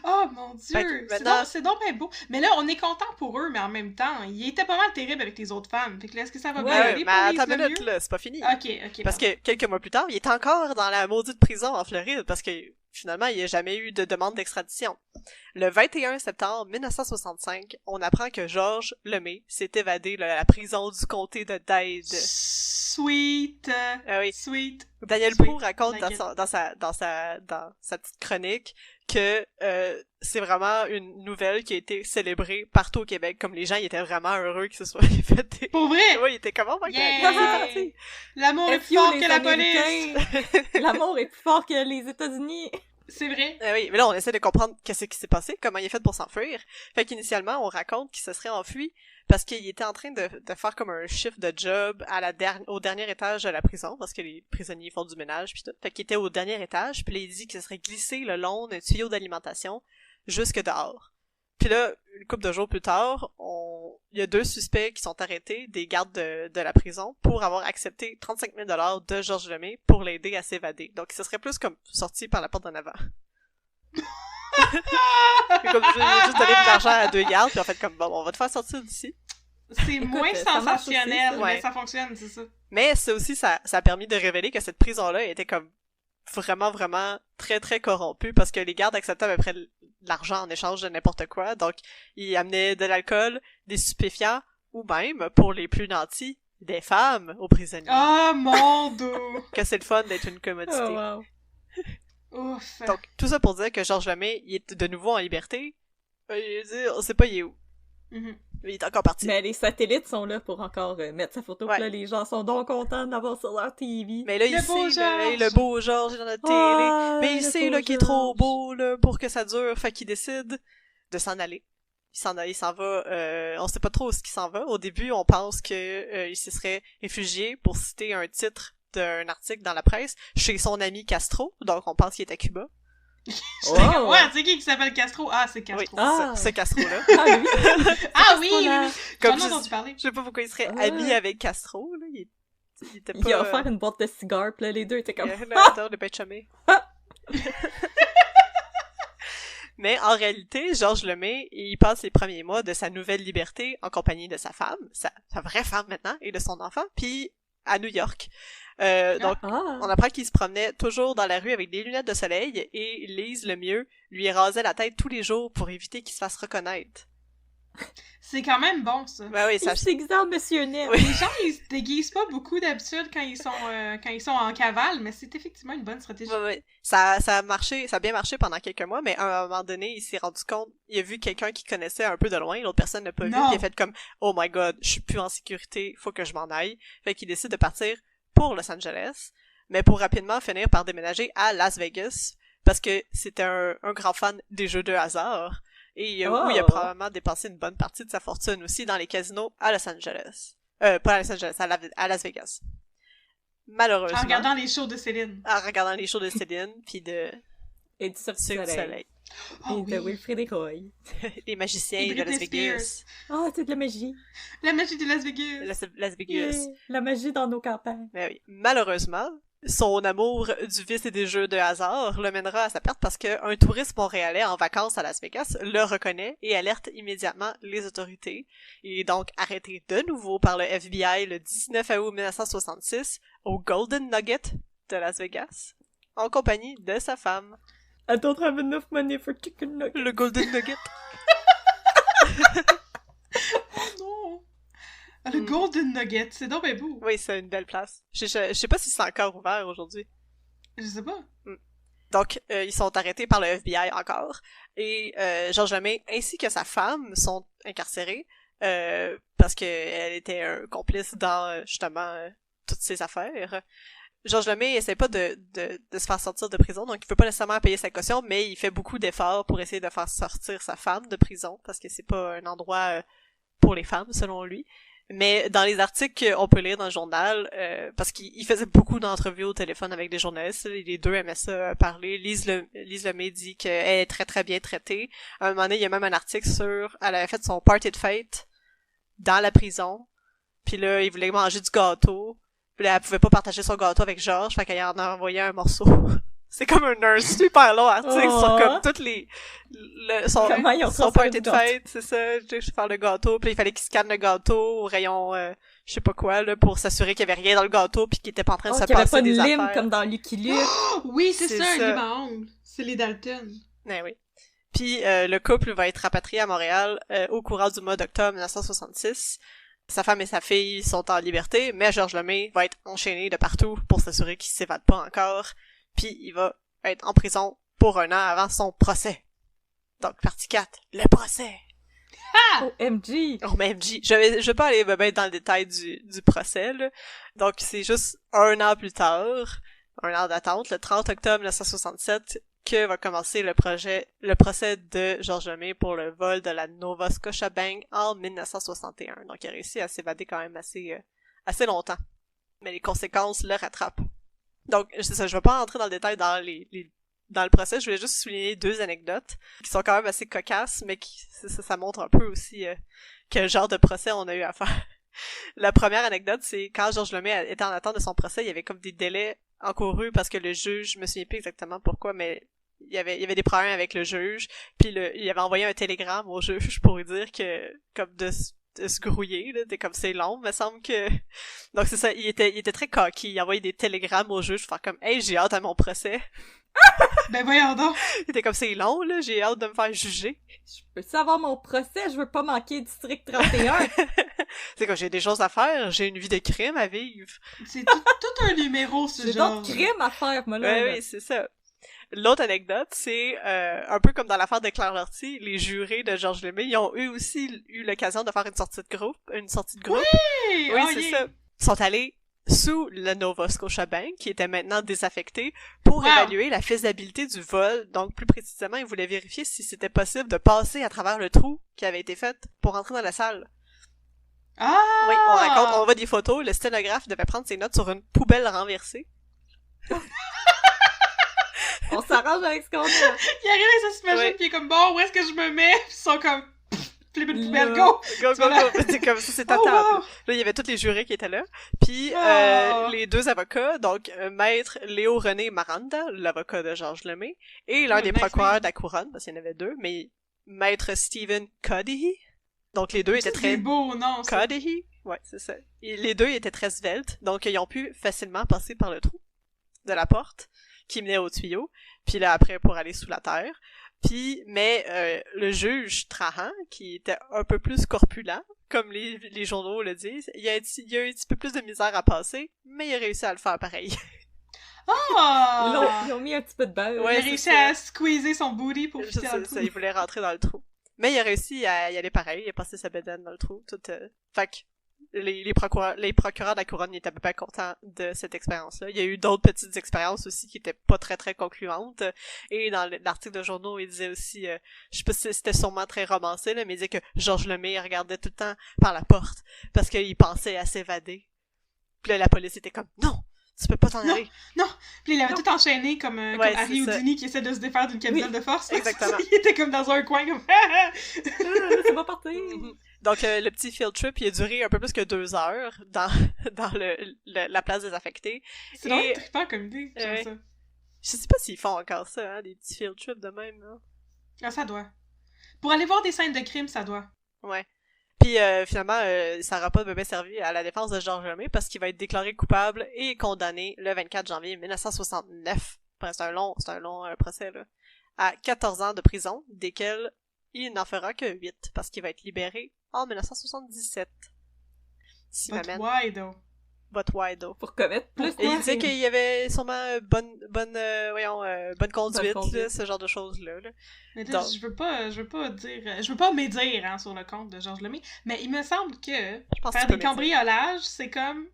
Oh mon dieu! Maintenant... C'est donc bien beau. Mais là, on est content pour eux, mais en même temps, il était pas mal terrible avec les autres femmes. Fait que là, est-ce que ça va bien aller pour mais Lise attends une Lemieux? minute, là, c'est pas fini. Ok. Parce que quelques mois plus tard, il est encore dans la maudite prison en Floride, parce que finalement, il n'y a jamais eu de demande d'extradition. Le 21 septembre 1965, on apprend que Georges Lemay s'est évadé de la prison du comté de Dade. Sweet! Ah oui. Sweet! Daniel Prou raconte dans sa petite chronique que c'est vraiment une nouvelle qui a été célébrée partout au Québec, comme les gens ils étaient vraiment heureux que ce soit fait. Pour vrai? Oui, ils étaient comme, oh my God! L'amour est plus fort que la police! L'amour est plus fort que les États-Unis! C'est vrai. Oui, mais là, on essaie de comprendre qu'est-ce qui s'est passé, comment il est fait pour s'enfuir. Fait qu'initialement, on raconte qu'il se serait enfui parce qu'il était en train de faire comme un shift de job au dernier étage de la prison, parce que les prisonniers font du ménage pis tout. Fait qu'il était au dernier étage, puis là, il dit qu'il se serait glissé le long d'un tuyau d'alimentation jusque dehors. Puis là, une couple de jours plus tard, il y a 2 suspects qui sont arrêtés, des gardes de la prison, pour avoir accepté 35 000 $ de Georges Lemay pour l'aider à s'évader. Donc, ce serait plus comme sorti par la porte d'en avant. Comme juste donné de l'argent à 2 gardes, puis en fait, comme, bon, on va te faire sortir d'ici. C'est moins sensationnel, aussi, mais ça fonctionne, c'est ça. Mais ça aussi, ça a permis de révéler que cette prison-là était comme vraiment, vraiment très, très corrompue, parce que les gardes acceptaient à peu près de l'argent en échange de n'importe quoi, donc ils amenaient de l'alcool, des stupéfiants, ou même, pour les plus nantis, des femmes aux prisonniers. Oh mon dieu! Que c'est le fun d'être une commodité. Oh, wow. Ouf! Donc, tout ça pour dire que Georges Lemay, il est de nouveau en liberté. On sait pas il est où. Il est encore parti. Mais les satellites sont là pour encore mettre sa photo. Ouais. Là, les gens sont donc contents de l'avoir sur leur TV. Mais là, il sait, le beau Georges est dans notre télé. Mais il sait là qu'il est trop beau là pour que ça dure. Fait qu'il décide de s'en aller. Il s'en va. On sait pas trop où est-ce qu'il s'en va. Au début, on pense que il se serait réfugié, pour citer un titre d'un article dans la presse, chez son ami Castro. Donc, on pense qu'il est à Cuba. Oh. Ouais, c'est qui s'appelle Castro? Ah, c'est Castro. Oui, ce Castro-là. Ah oui! Ah oui! Comme j'en ai entendu parler. Je sais pas pourquoi il serait ami avec Castro, là. il était pas... Il a offert une boîte de cigares, pis là, les deux étaient comme... on est pas chumés. Mais en réalité, Georges Lemay, il passe les premiers mois de sa nouvelle liberté en compagnie de sa femme, sa vraie femme maintenant, et de son enfant, puis à New York. Donc, on apprend qu'il se promenait toujours dans la rue avec des lunettes de soleil, et Lise Lemieux lui rasait la tête tous les jours pour éviter qu'il se fasse reconnaître. C'est quand même bon, ça. Ben oui, ça... Il s'exemple, Monsieur Net. Oui. Les gens, ils se déguisent pas beaucoup d'habitude quand ils sont en cavale, mais c'est effectivement une bonne stratégie. Oui. Ça a marché, ça a bien marché pendant quelques mois, mais à un moment donné, il s'est rendu compte, il a vu quelqu'un qui connaissait un peu de loin, l'autre personne n'a pas vu, il a fait comme « Oh my god, je suis plus en sécurité, faut que je m'en aille ». Fait qu'il décide de partir pour Los Angeles, mais pour rapidement finir par déménager à Las Vegas, parce que c'était un grand fan des jeux de hasard. Et où il a probablement dépensé une bonne partie de sa fortune aussi dans les casinos à Los Angeles. Pas à Los Angeles, à Las Vegas. Malheureusement. En regardant les shows de Céline. En regardant les shows de Céline, puis de... Et du Cirque du Soleil. Oh, et de Wilfrid Roy. Les magiciens de Las Vegas. Oh, c'est de la magie. La magie de Las Vegas. Las Vegas. Yeah. La magie dans nos campagnes. Mais oui. Malheureusement, son amour du vice et des jeux de hasard le mènera à sa perte parce qu'un touriste montréalais en vacances à Las Vegas le reconnaît et alerte immédiatement les autorités. Il est donc arrêté de nouveau par le FBI le 19 août 1966 au Golden Nugget de Las Vegas, en compagnie de sa femme. I don't have enough money for chicken nuggets. Le Golden Nugget. Oh non! Le Golden Nugget, c'est donc bien beau. Oui, c'est une belle place. Je sais pas si c'est encore ouvert aujourd'hui. Je sais pas. Donc, ils sont arrêtés par le FBI encore. Et Georges Lemay ainsi que sa femme sont incarcérés parce qu'elle était un complice dans, justement, toutes ces affaires. Georges Lemay essaie pas de se faire sortir de prison, donc il peut pas nécessairement payer sa caution, mais il fait beaucoup d'efforts pour essayer de faire sortir sa femme de prison, parce que c'est pas un endroit pour les femmes, selon lui. Mais dans les articles qu'on peut lire dans le journal, parce qu'il faisait beaucoup d'entrevues au téléphone avec des journalistes, les deux aimaient ça parler. Lise Lemay dit qu'elle est très très bien traitée. À un moment donné, il y a même un article sur... Elle avait fait son party de fête dans la prison, puis là, il voulait manger du gâteau. Puis là, elle pouvait pas partager son gâteau avec Georges, fait qu'elle en a envoyé un morceau. C'est comme un super long article sur comme toutes les... son party de fête, c'est ça, je vais faire le gâteau, puis il fallait qu'il scanne le gâteau au rayon, je sais pas quoi, là, pour s'assurer qu'il y avait rien dans le gâteau, puis qu'il était pas en train de se passer des affaires. qu'il y avait pas de lime comme dans Lucky Luke. Oui, c'est ça, un lime à ongles. C'est les Dalton. Eh oui. Puis le couple va être rapatrié à Montréal au courant du mois d'octobre 1966. Sa femme et sa fille sont en liberté, mais Georges Lemay va être enchaîné de partout pour s'assurer qu'il s'évade pas encore. Puis il va être en prison pour 1 an avant son procès. Donc, partie 4, le procès. Ah! OMG! OMG. Je vais pas aller ben dans le détail du procès, là. Donc, c'est juste 1 an plus tard, 1 an d'attente, le 30 octobre 1967, que va commencer le procès de Georges Lemay pour le vol de la Nova Scotia Bank en 1961. Donc, il a réussi à s'évader quand même assez longtemps. Mais les conséquences le rattrapent. Donc, c'est ça, je vais pas entrer dans le détail dans le procès, je voulais juste souligner 2 anecdotes qui sont quand même assez cocasses, mais ça montre un peu aussi quel genre de procès on a eu à faire. La première anecdote, c'est quand Georges Lemay était en attente de son procès, il y avait comme des délais encourus parce que le juge, je me souviens plus exactement pourquoi, mais il y avait des problèmes avec le juge, puis il avait envoyé un télégramme au juge pour lui dire que, comme de se grouiller, là, comme c'est long, me semble que... Donc c'est ça, il était très cocky, il envoyait des télégrammes au juge pour faire comme « Hey, j'ai hâte à mon procès! » Ben voyons donc! Il était comme « C'est long, là, j'ai hâte de me faire juger! » Je peux savoir mon procès, je veux pas manquer District 31! C'est comme, j'ai des choses à faire, j'ai une vie de crime à vivre! C'est tout un numéro, ce genre! J'ai d'autres crimes à faire, moi, là! Oui, c'est ça! L'autre anecdote, c'est un peu comme dans l'affaire de Claire Lortie, les jurés de Georges Lemay, ils ont eux aussi eu l'occasion de faire une sortie de groupe. Oui, oui, c'est ça. Ils sont allés sous le Nova Scotia Bank, qui était maintenant désaffecté, pour évaluer la faisabilité du vol. Donc, plus précisément, ils voulaient vérifier si c'était possible de passer à travers le trou qui avait été fait pour entrer dans la salle. Ah! Oui, on voit des photos, le sténographe devait prendre ses notes sur une poubelle renversée. On s'arrange avec ce qu'on a. Il arrive avec sa machine, pis il est comme, bon, où est-ce que je me mets? Pis ils sont comme, puis flippes une poubelle, go! Go, go, go! C'est comme ça, c'est ta table. Wow! Là, il y avait tous les jurés qui étaient là. Puis, les deux avocats, donc, maître Léo René Maranda, l'avocat de Georges Lemay, et l'un des procureurs de la couronne, parce qu'il y en avait deux, mais maître Stephen Cudahy. Donc, les deux étaient très... C'est beau, non? Cudahy? Ouais, c'est ça. Et les deux étaient très sveltes, donc ils ont pu facilement passer par le trou de la porte qui menait au tuyau, puis là, après, pour aller sous la terre. Puis, mais le juge Trahan, qui était un peu plus corpulent, comme les journaux le disent, il a eu un petit peu plus de misère à passer, mais il a réussi à le faire pareil. Ah! Ils ont mis un petit peu de beurre. Il a réussi à squeezer son booty pour fitter dans le trou. Ça, il voulait rentrer dans le trou. Mais il a réussi à y aller pareil, il a passé sa bédaine dans le trou. Fait que les procureurs de la couronne étaient à peu près contents de cette expérience-là. Il y a eu d'autres petites expériences aussi qui étaient pas très très concluantes. Et dans l'article de journaux, il disait aussi, je sais pas si c'était sûrement très romancé, là, mais il disait que Georges Lemay regardait tout le temps par la porte parce qu'il pensait à s'évader. Puis là, la police était comme, non! Tu peux pas t'en aller. Non! Puis il avait tout enchaîné comme Harry Houdini qui essaie de se défaire d'une camisole de force. Exactement. Il était comme dans un coin comme... Ça va partir! Donc, le petit field trip, il a duré un peu plus que 2 heures dans la place désaffectée. C'est vraiment trippant comme idée, j'aime ça. Je sais pas s'ils font encore ça, hein, des petits field trips de même, là. Ah, ça doit. Pour aller voir des scènes de crime, ça doit. Ouais. Puis finalement, ça n'aura pas de bien servi à la défense de Georges Lemay parce qu'il va être déclaré coupable et condamné le 24 janvier 1969. Enfin, c'est un long procès, là. À 14 ans de prison, desquels il n'en fera que 8 parce qu'il va être libéré en 1977. But why, though? But why, though? Pour commettre plus. Et il disait qu'il y avait sûrement bonne conduite, là, ce genre de choses-là. Là. Mais là, je veux pas médire hein, sur le compte de Georges Lemay, mais il me semble que faire des cambriolages, c'est comme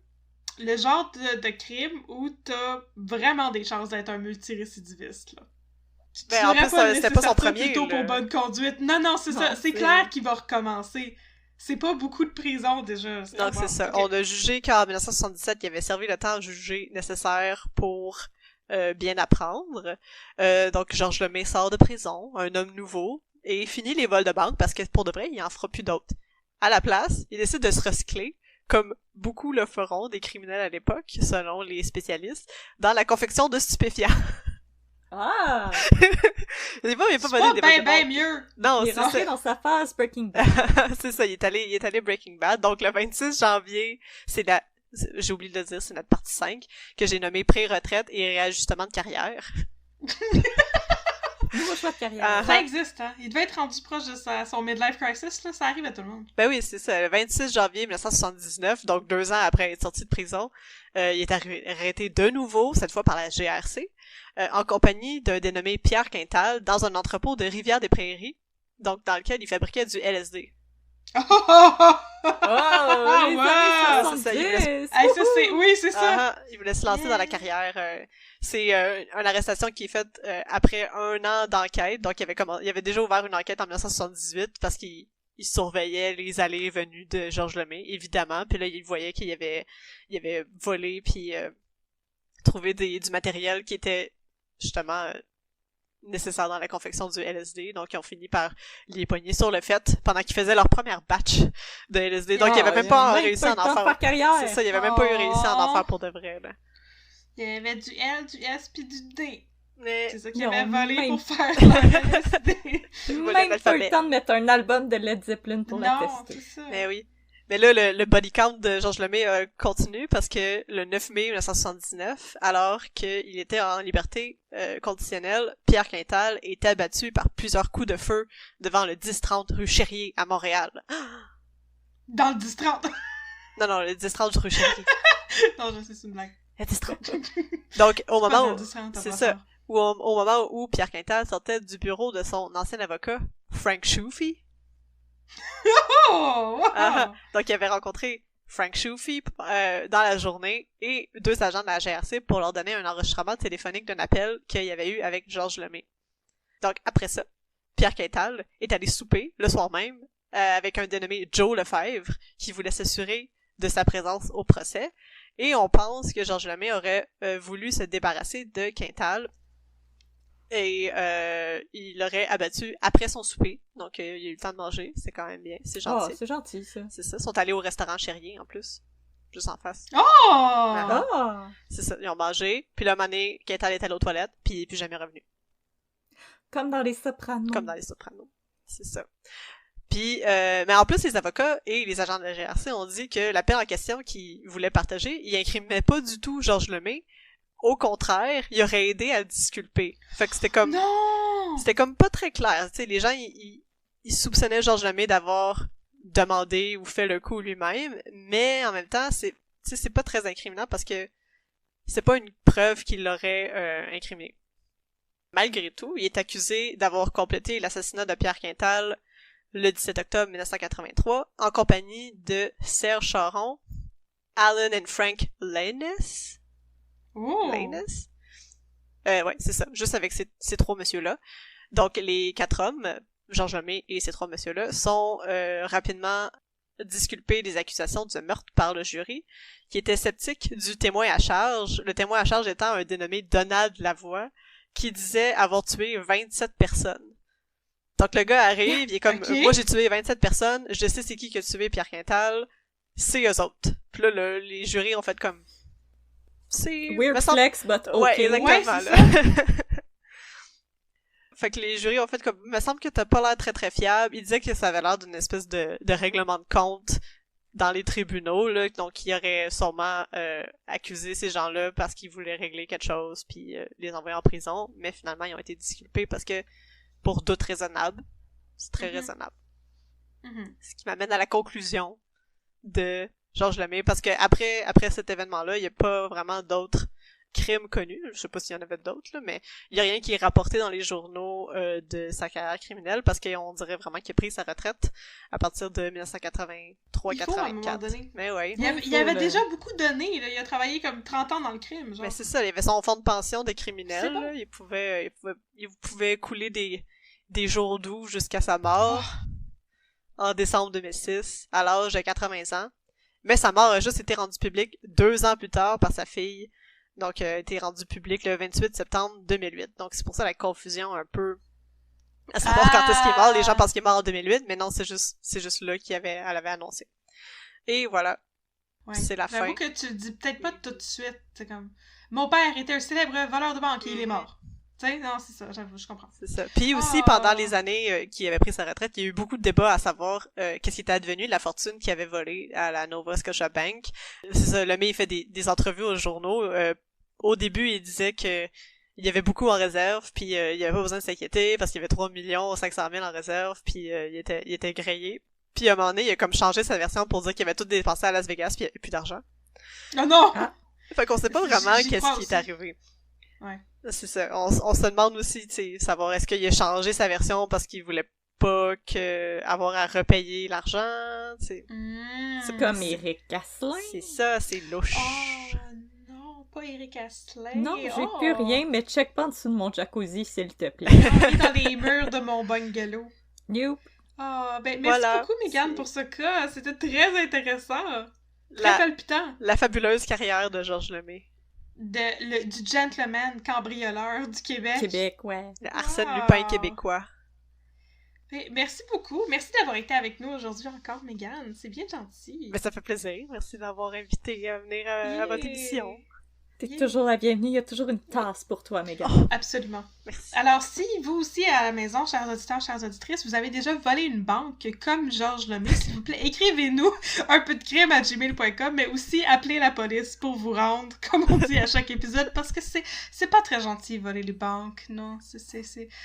le genre de crime où t'as vraiment des chances d'être un multirécidiviste, là. Ben, en plus, c'était pas son premier. Plutôt pour bonne conduite. Non, c'est ça. C'est clair qu'il va recommencer. C'est pas beaucoup de prison, déjà. Donc, c'est ça. Okay. On a jugé qu'en 1977, il avait servi le temps jugé nécessaire pour bien apprendre. Donc, Georges Lemay sort de prison, un homme nouveau, et finit les vols de banque parce que, pour de vrai, il en fera plus d'autres. À la place, il décide de se recycler, comme beaucoup le feront des criminels à l'époque, selon les spécialistes, dans la confection de stupéfiants. Ah! C'est pas bien mieux! Non, il est rentré dans sa phase Breaking Bad. C'est ça, il est allé Breaking Bad. Donc, le 26 janvier, j'ai oublié de le dire, c'est notre partie 5, que j'ai nommé pré-retraite et réajustement de carrière. Nouveau choix de carrière. Ça existe, hein? Il devait être rendu proche de son midlife crisis, là. Ça arrive à tout le monde. Ben oui, c'est ça. Le 26 janvier 1979, donc 2 ans après être sorti de prison, il est arrêté de nouveau, cette fois par la GRC, en compagnie d'un dénommé Pierre Quintal, dans un entrepôt de Rivière-des-Prairies, donc dans lequel il fabriquait du LSD. Oh, ouais! C'est ça! Il voulait se lancer dans la carrière. C'est une arrestation qui est faite après 1 an d'enquête, donc il avait déjà ouvert une enquête en 1978 parce qu'il surveillait les allées et venues de Georges Lemay, évidemment, puis là, il voyait qu'il avait volé puis trouvé du matériel qui était justement nécessaire dans la confection du LSD, donc ils ont fini par les pogner sur le fait pendant qu'ils faisaient leur première batch de LSD, donc il avait même pas réussi à en faire. C'est ça, il avait même pas eu réussi à en faire pour de vrai, là. Il y avait du L, du S pis du D. Mais c'est ça qu'il avait volé pour faire leur LSD. Même pas eu le temps de mettre un album de Led Zeppelin pour la tester. C'est ça. Mais oui. Mais là, le body count de Georges Lemay continue parce que le 9 mai 1979, alors qu'il était en liberté conditionnelle, Pierre Quintal était abattu par plusieurs coups de feu devant le 10-30 rue Chérier à Montréal. Dans le 10-30? Non, le 10-30 rue Chérier. Non, je sais, c'est une blague. Le 10-30. Donc, au moment où Pierre Quintal sortait du bureau de son ancien avocat, Frank Schuffy, donc, il avait rencontré Frank Schuffy dans la journée et 2 agents de la GRC pour leur donner un enregistrement téléphonique d'un appel qu'il y avait eu avec Georges Lemay. Donc, après ça, Pierre Quintal est allé souper le soir même avec un dénommé Joe Lefebvre qui voulait s'assurer de sa présence au procès. Et on pense que Georges Lemay aurait voulu se débarrasser de Quintal Et il l'aurait abattu après son souper. Donc, il a eu le temps de manger. C'est quand même bien. C'est Oh, gentil. c'est gentil, ça. C'est ça. Ils sont allés au restaurant Chérien, en plus. Juste en face. Oh! Ah! C'est ça. Ils ont mangé. Puis là, un moment donné, Gaëtan est allé aux toilettes. Puis il est plus jamais revenu. Comme dans Les Sopranos. Comme dans Les Sopranos. C'est ça. Puis, mais en plus, les avocats et les agents de la GRC ont dit que l'appel en question qu'ils voulaient partager, il incriminait pas du tout Georges Lemay. Au contraire, il aurait aidé à le disculper. Fait que c'était comme... Non! C'était comme pas très clair. Tu sais, les gens, ils soupçonnaient Georges Lemay d'avoir demandé ou fait le coup lui-même, mais en même temps, c'est pas très incriminant parce que c'est pas une preuve qu'il l'aurait incriminé. Malgré tout, il est accusé d'avoir complété l'assassinat de Pierre Quintal le 17 octobre 1983 en compagnie de Serge Charon, Alan and Frank Lannes. Oh! Lannes? Ouais, c'est ça. Juste avec ces trois messieurs-là. Donc, les quatre hommes, Georges Lemay et ces trois messieurs-là, sont rapidement disculpés des accusations de meurtre par le jury, qui était sceptique du témoin à charge. Le témoin à charge étant un dénommé Donald Lavoie, qui disait avoir tué 27 personnes. Donc, le gars arrive, il est comme, Okay. moi j'ai tué 27 personnes, je sais c'est qui a tué Pierre Quintal, c'est eux autres. Puis là, les jurys ont fait comme, c'est... Weird me semble- flex, but okay. Ouais, exactement, Ouais, là. c'est Fait que les jurys ont fait comme, me semble que t'as pas l'air très très fiable. Ils disaient que ça avait l'air d'une espèce de règlement de compte dans les tribunaux, là. Donc, ils auraient sûrement accusé ces gens-là parce qu'ils voulaient régler quelque chose puis les envoyer en prison. Mais finalement, ils ont été disculpés parce que, pour doute raisonnable, c'est très raisonnable. Mhm. Ce qui m'amène à la conclusion de Georges Lemay, parce que après cet événement-là, il n'y a pas vraiment d'autres crimes connus. Je sais pas s'il y en avait d'autres, là, mais il y a rien qui est rapporté dans les journaux de sa carrière criminelle, parce qu'on dirait vraiment qu'il a pris sa retraite à partir de 1983-84. Il faut, à un moment donné. Mais ouais. Il avait déjà beaucoup donné, là. Il a travaillé comme 30 ans dans le crime, genre. Mais c'est ça, il avait son fonds de pension de C'est criminel, bon. là. Il pouvait couler des jours doux jusqu'à sa mort en décembre 2006, à l'âge de 80 ans. Mais sa mort a juste été rendue publique 2 ans plus tard par sa fille. Donc, a été rendue publique le 28 septembre 2008. Donc, c'est pour ça la confusion un peu à savoir quand est-ce qu'il est mort. Les gens pensent qu'il est mort en 2008, mais non, c'est juste là elle avait annoncé. Et voilà. Ouais. C'est la fin. J'avoue que tu le dis peut-être pas tout de suite. C'est comme, mon père était un célèbre voleur de banque et il est mort. Tu sais, non, c'est ça, j'avoue, je comprends. C'est ça. Puis aussi, pendant les années qu'il avait pris sa retraite, il y a eu beaucoup de débats à savoir qu'est-ce qui était advenu de la fortune qu'il avait volée à la Nova Scotia Bank. C'est ça, Lemay, il fait des entrevues aux journaux. Au début, il disait que il y avait beaucoup en réserve, puis il y avait pas besoin de s'inquiéter parce qu'il y avait 3 500 000 en réserve, puis il était grillé. Puis à un moment donné, il a comme changé sa version pour dire qu'il avait tout dépensé à Las Vegas, puis il n'y avait plus d'argent. Oh non! Ah. Fait qu'on sait pas vraiment J'y qu'est-ce crois qui est aussi. arrivé. Ouais. C'est ça. On se demande aussi, tu sais, savoir est-ce qu'il a changé sa version parce qu'il voulait pas avoir à repayer l'argent, tu sais. C'est comme Eric Asselin. C'est ça, c'est louche. Oh non, pas Eric Asselin. Non, j'ai plus rien, mais check pas en dessous de mon jacuzzi, s'il te plaît. Il est dans les murs de mon bungalow. Nope. Oh, ben merci Voilà, beaucoup, Mégane, c'est- pour ce cas. C'était très intéressant. Très palpitant. La fabuleuse carrière de Georges Lemay. Du gentleman cambrioleur du Québec. Québec, ouais. Le Arsène Ah. Lupin québécois. Merci beaucoup. Merci d'avoir été avec nous aujourd'hui encore, Mégane. C'est bien gentil. Mais ça fait plaisir. Merci d'avoir invité à venir à votre Yeah. émission. T'es Yeah. toujours la bienvenue, il y a toujours une tasse pour toi, Megan. Absolument. Merci. Alors, si vous aussi à la maison, chers auditeurs, chères auditrices, vous avez déjà volé une banque comme Georges Lemay, s'il vous plaît, écrivez-nous un peu de crime à gmail.com, mais aussi appelez la police pour vous rendre, comme on dit à chaque épisode, parce que c'est pas très gentil voler les banques, non,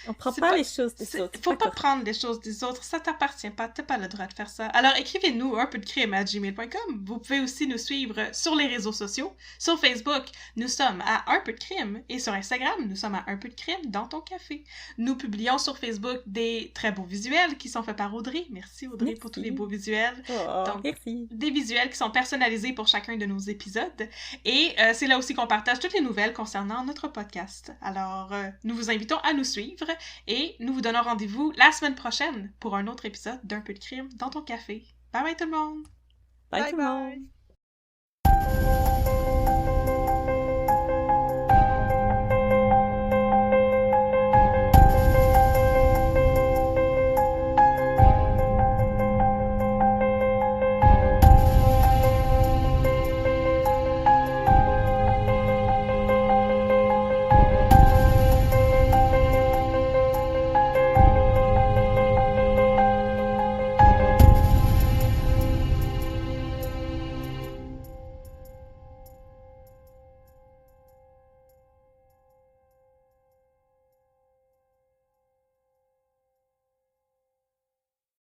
On prend c'est pas pas- les choses des autres. faut pas prendre les choses des autres, ça t'appartient pas, t'as pas le droit de faire ça. Alors écrivez-nous un peu de crime à gmail.com. Vous pouvez aussi nous suivre sur les réseaux sociaux. Sur Facebook, nous sommes à Un peu de crime, et sur Instagram, nous sommes à Un peu de crime dans ton café. Nous publions sur Facebook des très beaux visuels qui sont faits par Audrey. Merci Audrey pour Merci. tous les beaux visuels. Oh, Donc, merci. Des visuels qui sont personnalisés pour chacun de nos épisodes. Et c'est là aussi qu'on partage toutes les nouvelles concernant notre podcast. Alors, nous vous invitons à nous suivre et nous vous donnons rendez-vous la semaine prochaine pour un autre épisode d'Un peu de crime dans ton café. Bye bye tout le monde! Bye, Bye tout le bye. monde.